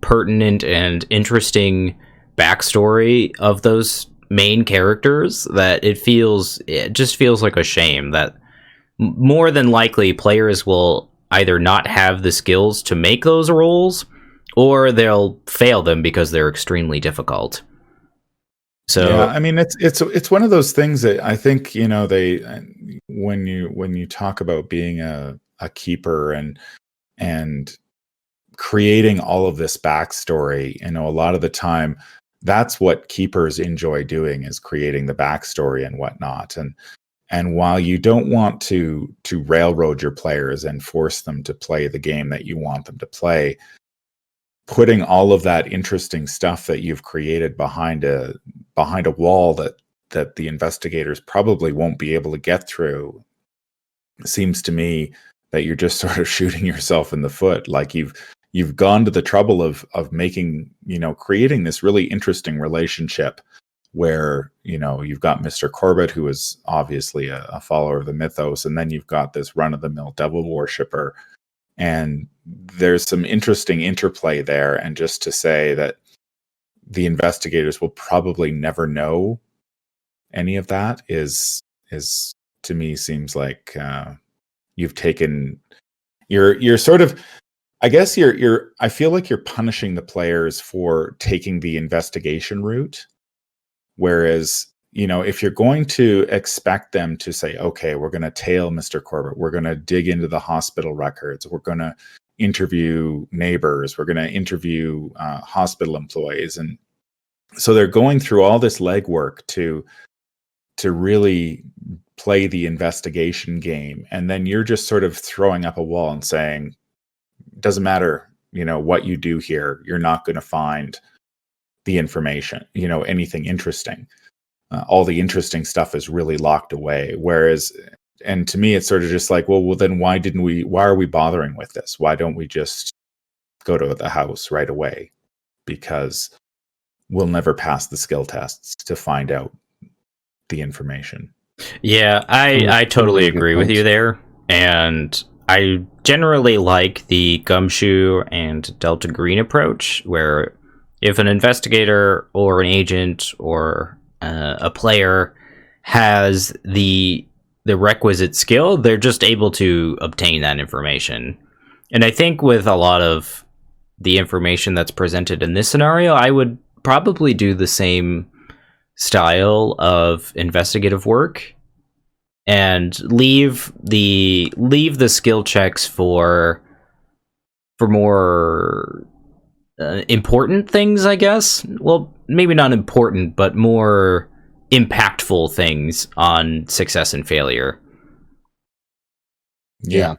pertinent and interesting backstory of those main characters that it just feels like a shame that more than likely players will either not have the skills to make those roles, or they'll fail them because they're extremely difficult. So yeah, I mean, it's one of those things that I think, you know, they when you talk about being a keeper and creating all of this backstory, you know, a lot of the time that's what keepers enjoy doing, is creating the backstory and whatnot. And while you don't want to railroad your players and force them to play the game that you want them to play, putting all of that interesting stuff that you've created behind a wall that the investigators probably won't be able to get through, seems to me that you're just sort of shooting yourself in the foot. Like you've gone to the trouble of making, you know, creating this really interesting relationship where, you know, you've got Mr. Corbitt, who is obviously a follower of the mythos, and then you've got this run-of-the-mill devil worshipper, and there's some interesting interplay there. And just to say that the investigators will probably never know any of that is to me seems like you've taken you're sort of, I guess I feel like you're punishing the players for taking the investigation route. Whereas, you know, if you're going to expect them to say, okay, we're going to tail Mr. Corbitt, we're going to dig into the hospital records, we're going to interview neighbors, we're going to interview hospital employees, and so they're going through all this legwork to really play the investigation game, and then you're just sort of throwing up a wall and saying, doesn't matter, you know, what you do here, you're not going to find the information, you know, anything interesting. All the interesting stuff is really locked away. Whereas, and to me, it's sort of just like, well, then why are we bothering with this? Why don't we just go to the house right away? Because we'll never pass the skill tests to find out the information. yeah, I totally agree with you there. And I generally like the Gumshoe and Delta Green approach, where if an investigator or an agent or a player has the requisite skill, they're just able to obtain that information. And I think with a lot of the information that's presented in this scenario, I would probably do the same style of investigative work and leave the skill checks for more important things, I guess. Well, maybe not important, but more impactful things on success and failure. Yeah.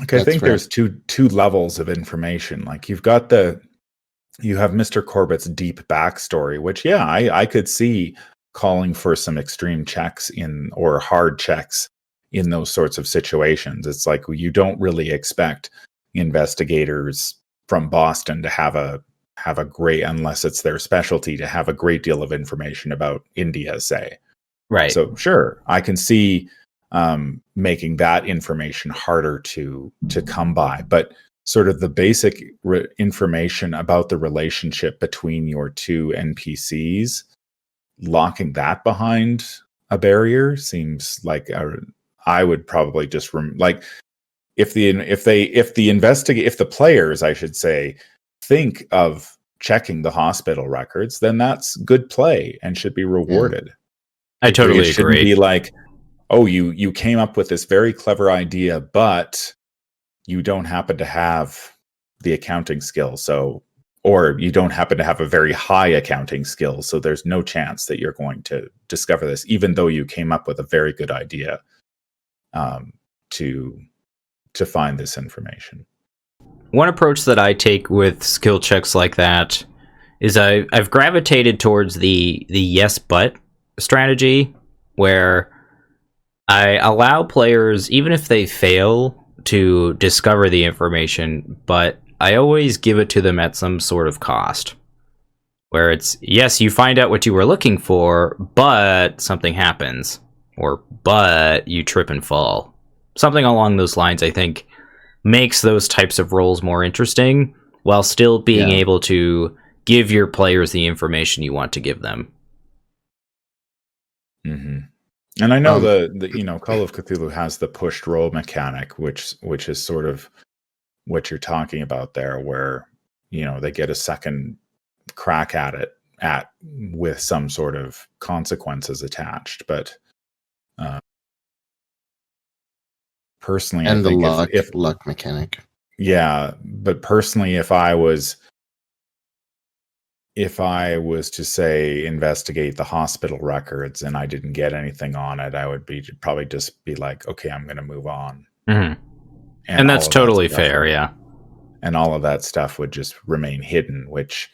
Okay, I think fair. there's two levels of information. Like you have Mr. Corbitt's deep backstory, which I could see calling for some extreme checks or hard checks in those sorts of situations. It's like you don't really expect investigators from Boston to have a great, unless it's their specialty, to have a great deal of information about India, say. Right. So sure, I can see making that information harder to come by, but sort of the basic information about the relationship between your two NPCs, locking that behind a barrier seems like I would probably just like if the players, I should say, think of checking the hospital records, then that's good play and should be rewarded. Yeah. I totally agree. It shouldn't be like, oh, you came up with this very clever idea, but you don't happen to have the accounting skill, or you don't happen to have a very high accounting skill, so there's no chance that you're going to discover this, even though you came up with a very good idea to find this information. One approach that I take with skill checks like that is I've gravitated towards the yes but strategy, where I allow players, even if they fail, to discover the information, but I always give it to them at some sort of cost. Where it's, yes, you find out what you were looking for, but something happens. Or, but you trip and fall. Something along those lines, I think, makes those types of roles more interesting, while still being able to give your players the information you want to give them. Hmm. And I know the Call of Cthulhu has the pushed roll mechanic, which is sort of what you're talking about there, where they get a second crack at it with some sort of consequences attached. But personally, And I think the luck mechanic. Yeah, but personally, if I was to say investigate the hospital records and I didn't get anything on it, I would probably just be like, okay, I'm going to move on. Mm-hmm. And that's totally fair, yeah. And all of that stuff would just remain hidden, which,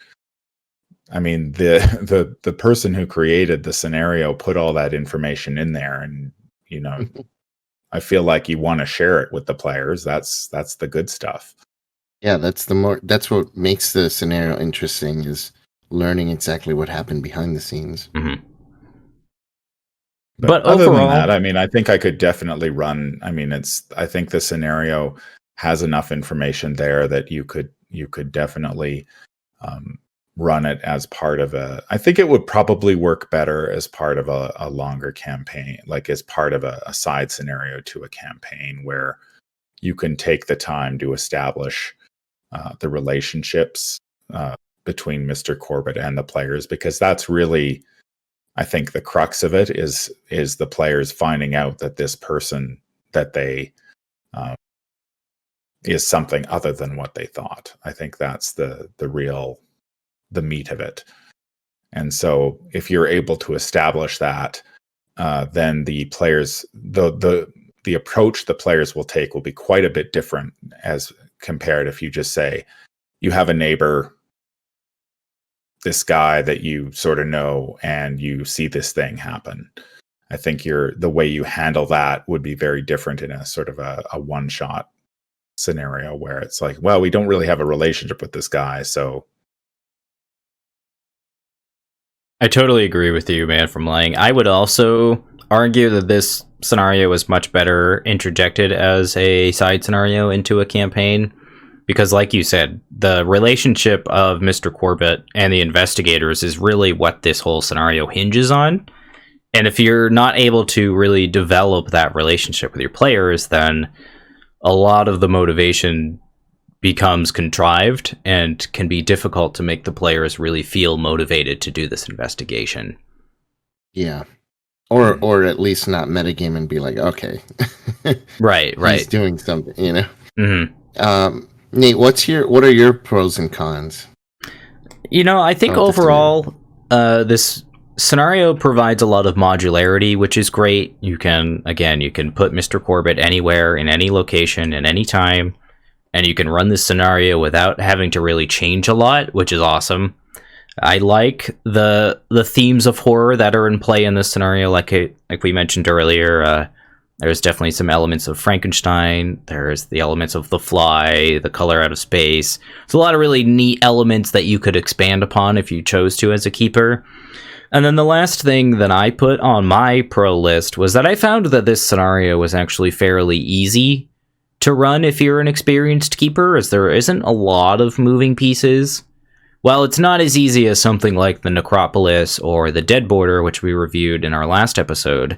I mean, the person who created the scenario put all that information in there, and I feel like you want to share it with the players. That's the good stuff. Yeah, that's what makes the scenario interesting, is learning exactly what happened behind the scenes. Mm-hmm. But other than that, I mean, I think I could definitely run. I mean, I think the scenario has enough information there that you could definitely run it as part of I think it would probably work better as part of a longer campaign, like as part of a side scenario to a campaign, where you can take the time to establish the relationships between Mr. Corbitt and the players, because that's really, I think, the crux of it is the players finding out that this person that they is something other than what they thought. I think that's the meat of it. And so if you're able to establish that, then the players, the approach the players will take will be quite a bit different as compared if you just say you have a neighbor, this guy that you sort of know, and you see this thing happen. I think the way you handle that would be very different in a sort of a one-shot scenario where it's like, well, we don't really have a relationship with this guy, so. I totally agree with you, man, from Lang. I would also argue that this scenario was much better interjected as a side scenario into a campaign, because like you said, the relationship of Mr. Corbitt and the investigators is really what this whole scenario hinges on. And if you're not able to really develop that relationship with your players, then a lot of the motivation becomes contrived and can be difficult to make the players really feel motivated to do this investigation. Yeah. Or at least not metagame and be like, okay. Right. He's doing something, Mm-hmm. Nate, what are your pros and cons? I think overall, this scenario provides a lot of modularity, which is great. You can put Mr. Corbitt anywhere, in any location, at any time, and you can run this scenario without having to really change a lot, which is awesome. I like the themes of horror that are in play in this scenario, like we mentioned earlier. There's definitely some elements of Frankenstein. There's the elements of The Fly, The Color Out of Space. There's a lot of really neat elements that you could expand upon if you chose to as a keeper. And then the last thing that I put on my pro list was that I found that this scenario was actually fairly easy to run if you're an experienced keeper, as there isn't a lot of moving pieces. While it's not as easy as something like the Necropolis or the Dead Border, which we reviewed in our last episode,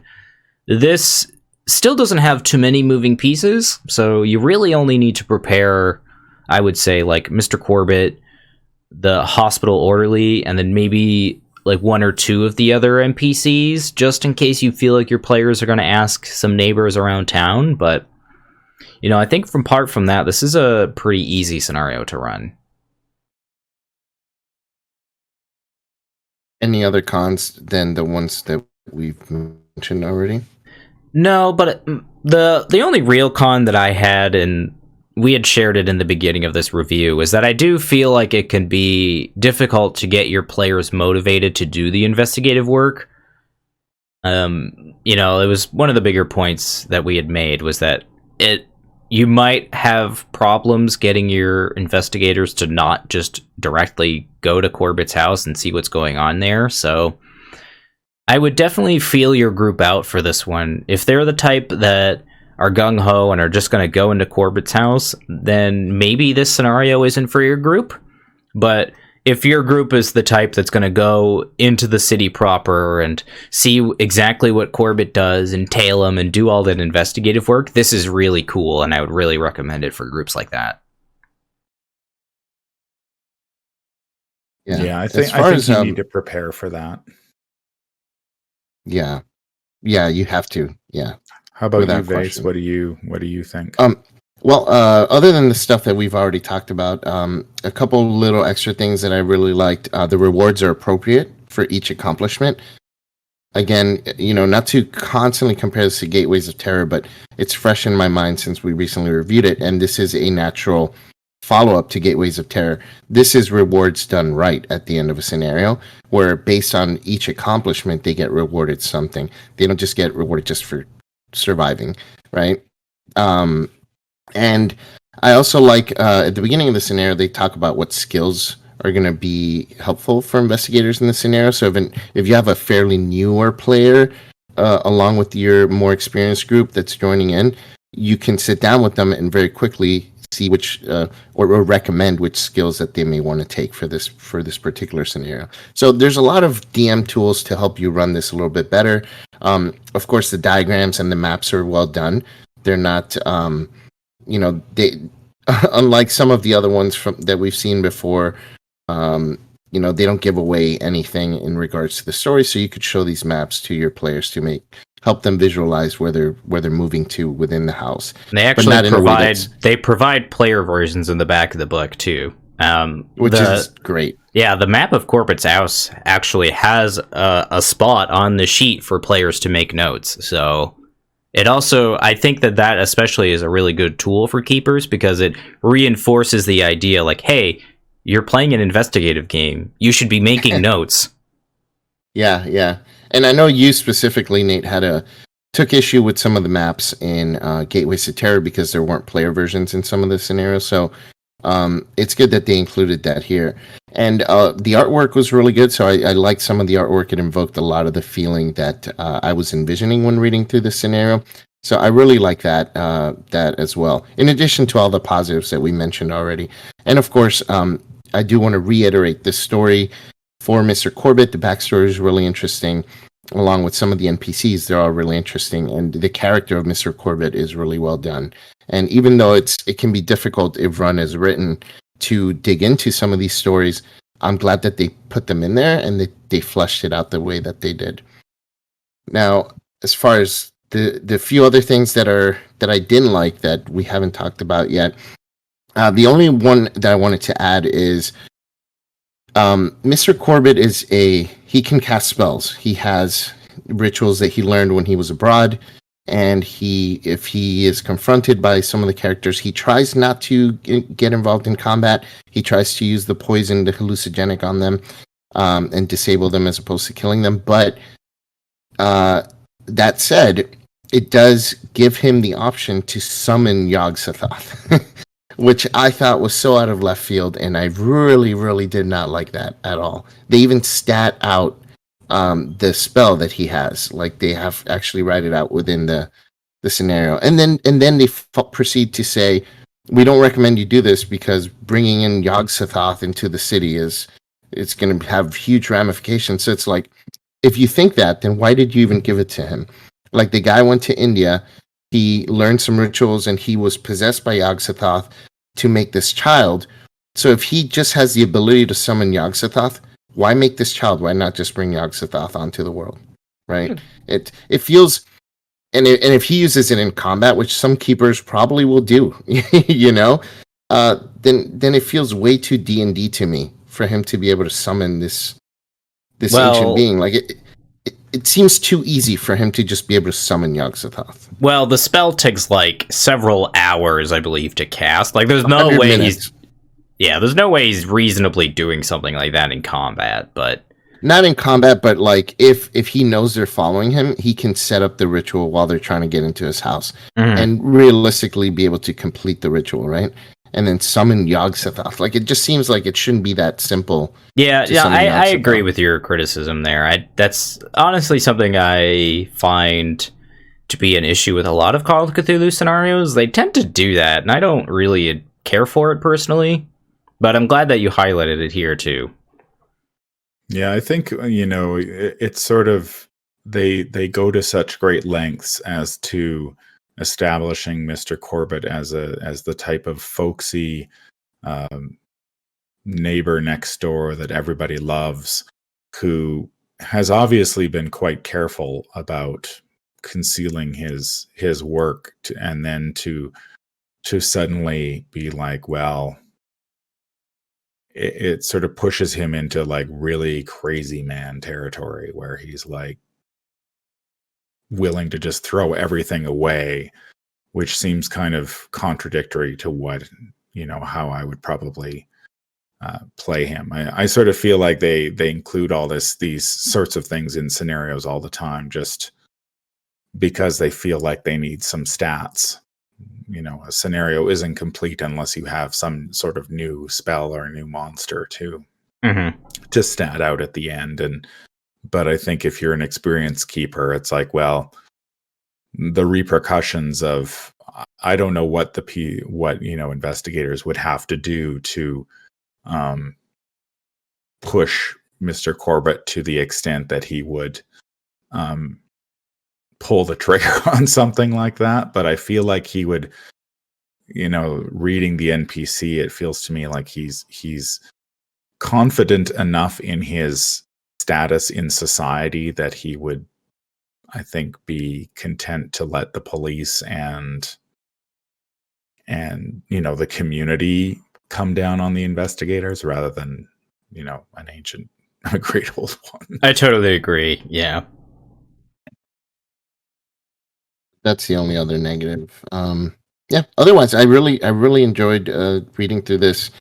this still doesn't have too many moving pieces, so you really only need to prepare, I would say, like Mr. Corbitt, the hospital orderly, and then maybe like one or two of the other NPCs, just in case you feel like your players are going to ask some neighbors around town. But, I think apart from that, this is a pretty easy scenario to run. Any other cons than the ones that we've mentioned already? No, but the only real con that I had, and we had shared it in the beginning of this review, is that I do feel like it can be difficult to get your players motivated to do the investigative work. It was one of the bigger points that we had made was that you might have problems getting your investigators to not just directly go to Corbitt's house and see what's going on there. So I would definitely feel your group out for this one. If they're the type that are gung-ho and are just going to go into Corbitt's house, then maybe this scenario isn't for your group. But if your group is the type that's going to go into the city proper and see exactly what Corbitt does and tail him and do all that investigative work, this is really cool, and I would really recommend it for groups like that. Yeah, I think you need to prepare for that. Yeah, you have to. Yeah. How about you, Vase? What do you think? Well, other than the stuff that we've already talked about, a couple little extra things that I really liked. The rewards are appropriate for each accomplishment. Again, not to constantly compare this to Gateways of Terror, but it's fresh in my mind since we recently reviewed it, and this is a natural follow-up to Gateways of Terror. This is rewards done right at the end of a scenario, where based on each accomplishment, they get rewarded something. They don't just get rewarded just for surviving, right? And I also like at the beginning of the scenario, they talk about what skills are going to be helpful for investigators in the scenario. So if you have a fairly newer player along with your more experienced group that's joining in, you can sit down with them and very quickly see which or recommend which skills that they may want to take for this particular scenario. So there's a lot of DM tools to help you run this a little bit better. Of course, the diagrams and the maps are well done. They're not they unlike some of the other ones that we've seen before, they don't give away anything in regards to the story, so you could show these maps to your players to help them visualize where they're moving to within the house. And they actually provide player versions in the back of the book too, which is great. Yeah, the map of Corbitt's house actually has a spot on the sheet for players to make notes. So it also, I think that especially is a really good tool for keepers, because it reinforces the idea like, hey, you're playing an investigative game. You should be making notes. Yeah. And I know you specifically, Nate, took issue with some of the maps in Gateways to Terror because there weren't player versions in some of the scenarios. So it's good that they included that here. And the artwork was really good. So I liked some of the artwork. It invoked a lot of the feeling that I was envisioning when reading through the scenario. So I really like that as well, in addition to all the positives that we mentioned already. And of course, I do want to reiterate this story for Mr. Corbitt. The backstory is really interesting, along with some of the NPCs. They're all really interesting, and the character of Mr. Corbitt is really well done. And even though it can be difficult if run as written to dig into some of these stories, I'm glad that they put them in there and they fleshed it out the way that they did. Now, as far as the few other things that I didn't like that we haven't talked about yet, the only one that I wanted to add is Mr. Corbitt he can cast spells. He has rituals that he learned when he was abroad, and if he is confronted by some of the characters, he tries not to get involved in combat. He tries to use the poison, the hallucinogenic on them, and disable them as opposed to killing them. But that said, it does give him the option to summon Yog-Sothoth, which I thought was so out of left field, and I really, really did not like that at all. They even stat out the spell that he has, like they have actually write it out within the scenario, and then they proceed to say, we don't recommend you do this because bringing in Yog-Sothoth into the city it's going to have huge ramifications. So it's like, if you think that, then why did you even give it to him? Like, the guy went to India, he learned some rituals, and he was possessed by Yog-Sothoth to make this child. So if he just has the ability to summon Yog-Sothoth, why make this child? Why not just bring Yog-Sothoth onto the world, right? It feels, and if he uses it in combat, which some keepers probably will do, then it feels way too D&D to me for him to be able to summon this ancient being. Like, it seems too easy for him to just be able to summon Yog-Sothoth. Well, the spell takes like several hours, I believe, to cast. Like, there's no way there's no way he's reasonably doing something like that in combat. But not in combat, but like if he knows they're following him, he can set up the ritual while they're trying to get into his house and realistically be able to complete the ritual, right? And then summon Yog-Sothoth. Like, it just seems like it shouldn't be that simple. Yeah, I agree with your criticism there. That's honestly something I find to be an issue with a lot of Call of Cthulhu scenarios. They tend to do that, and I don't really care for it personally. But I'm glad that you highlighted it here, too. Yeah, I think it's sort of they go to such great lengths as to establishing Mr. Corbitt as the type of folksy um, neighbor next door that everybody loves, who has obviously been quite careful about concealing his work, and then to suddenly be like, well, it sort of pushes him into like really crazy man territory where he's like willing to just throw everything away, which seems kind of contradictory to what how I would probably play him. I sort of feel like they include all these sorts of things in scenarios all the time, just because they feel like they need some stats. A scenario isn't complete unless you have some sort of new spell or a new monster to stat out at the end. But I think if you're an experienced keeper, it's like, well, the repercussions of, I don't know what investigators would have to do to push Mr. Corbitt to the extent that he would pull the trigger on something like that. But I feel like he would, reading the NPC, it feels to me like he's confident enough in his status in society that he would, I think, be content to let the police and the community come down on the investigators rather than a great old one. I totally agree. Yeah. That's the only other negative. Yeah. Otherwise, I really enjoyed reading through this.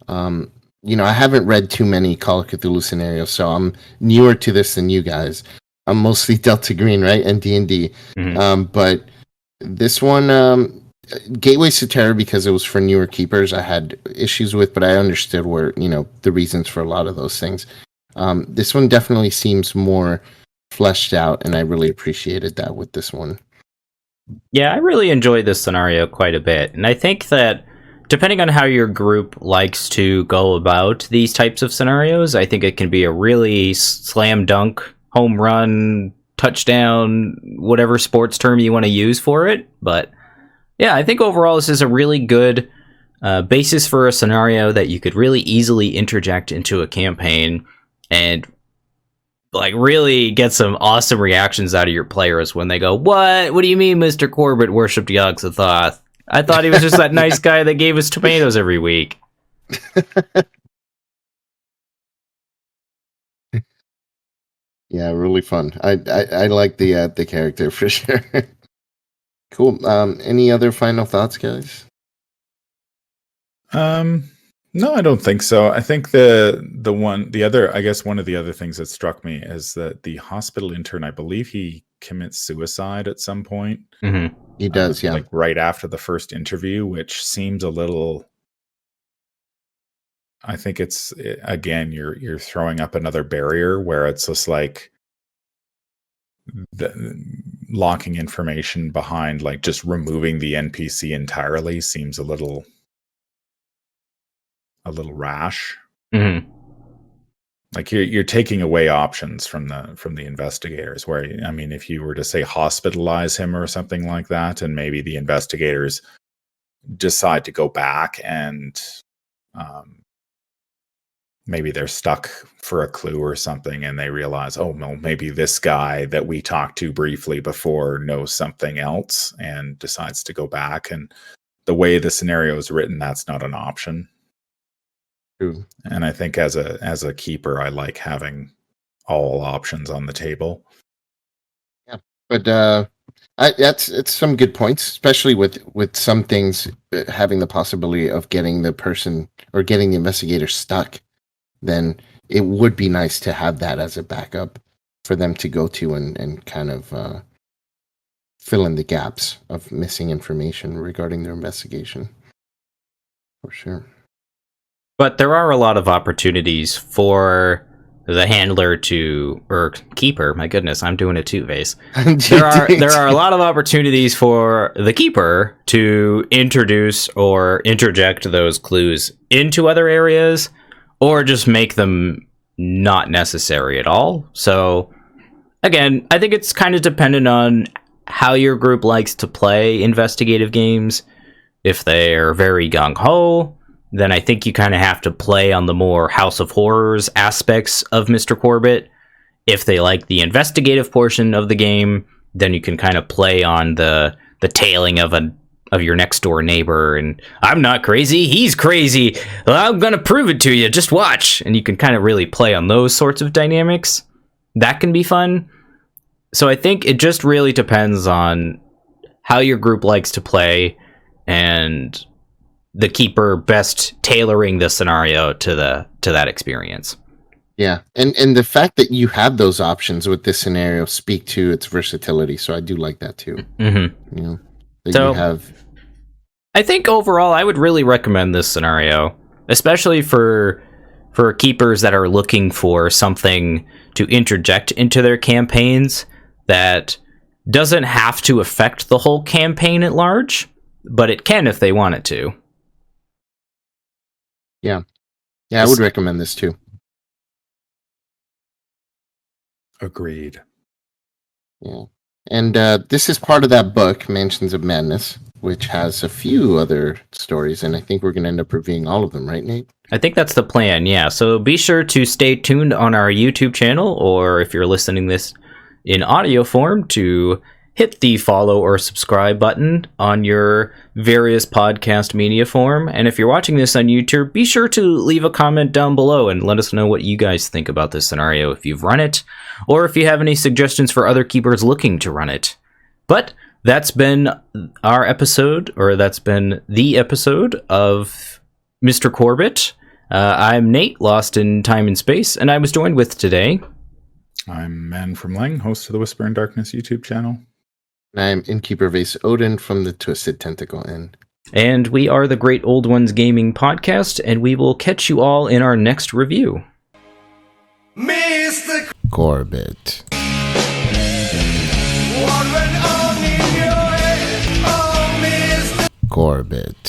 I haven't read too many Call of Cthulhu scenarios, so I'm newer to this than you guys. I'm mostly Delta Green, right, and D&D. But this one, Gateways to Terror, because it was for newer keepers, I had issues with, but I understood where the reasons for a lot of those things. This one definitely seems more fleshed out, and I really appreciated that with this one. Yeah, I really enjoyed this scenario quite a bit, and I think that depending on how your group likes to go about these types of scenarios, I think it can be a really slam dunk, home run, touchdown, whatever sports term you want to use for it. But yeah, I think overall this is a really good basis for a scenario that you could really easily interject into a campaign and like really get some awesome reactions out of your players when they go, What do you mean Mr. Corbitt worshipped Yog-Sothoth? I thought he was just that nice guy that gave us tomatoes every week. Yeah, really fun. I like the character for sure. Cool. Any other final thoughts, guys? No, I don't think so. I think one of the other things that struck me is that the hospital intern, I believe he commits suicide at some point. Mm-hmm. He does, yeah. Like right after the first interview, which seems a little. I think it's, again, you're throwing up another barrier where it's just like locking information behind, like just removing the NPC entirely seems a little rash. Mm-hmm. Like you're taking away options from the investigators. Where, I mean, if you were to say hospitalize him or something like that, and maybe the investigators decide to go back and maybe they're stuck for a clue or something, and they realize, oh no, maybe this guy that we talked to briefly before knows something else and decides to go back. And the way the scenario is written, that's not an option. True. And I think as a keeper, I like having all options on the table. Yeah, but it's some good points, especially with some things having the possibility of getting the person or getting the investigator stuck. Then it would be nice to have that as a backup for them to go to and kind of fill in the gaps of missing information regarding their investigation. For sure. But there are a lot of opportunities for the handler or keeper. My goodness, I'm doing it too, Vase. There are a lot of opportunities for the keeper to introduce or interject those clues into other areas, or just make them not necessary at all. So, again, I think it's kind of dependent on how your group likes to play investigative games. If they're very gung-ho, then I think you kind of have to play on the more House of Horrors aspects of Mr. Corbitt. If they like the investigative portion of the game, then you can kind of play on the tailing of your next door neighbor, and I'm not crazy, he's crazy, I'm gonna prove it to you, just watch. And you can kind of really play on those sorts of dynamics. That can be fun. So I think it just really depends on how your group likes to play, and the keeper best tailoring the scenario to that experience. Yeah, and the fact that you have those options with this scenario speak to its versatility, so I do like that too. Mm-hmm. You know, that So, you have. I think overall, I would really recommend this scenario, especially for keepers that are looking for something to interject into their campaigns that doesn't have to affect the whole campaign at large, but it can if they want it to. Yeah, I would recommend this too. Agreed. Yeah. And this is part of that book, Mansions of Madness, which has a few other stories, and I think we're going to end up reviewing all of them, right, Nate? I think that's the plan, yeah. So be sure to stay tuned on our YouTube channel, or if you're listening this in audio form, to hit the follow or subscribe button on your various podcast media form. And if you're watching this on YouTube, be sure to leave a comment down below and let us know what you guys think about this scenario, if you've run it, or if you have any suggestions for other keepers looking to run it. But that's been our episode, or that's been the episode of Mr. Corbitt. I'm Nate, lost in time and space, and I was joined with today. I'm Man from Lang, host of the Whisper in Darkness YouTube channel. And I'm Innkeeper Vase Odin from the Twisted Tentacle Inn. And we are the Great Old Ones Gaming Podcast, and we will catch you all in our next review. Mr. Corbitt. Corbitt. Corbitt.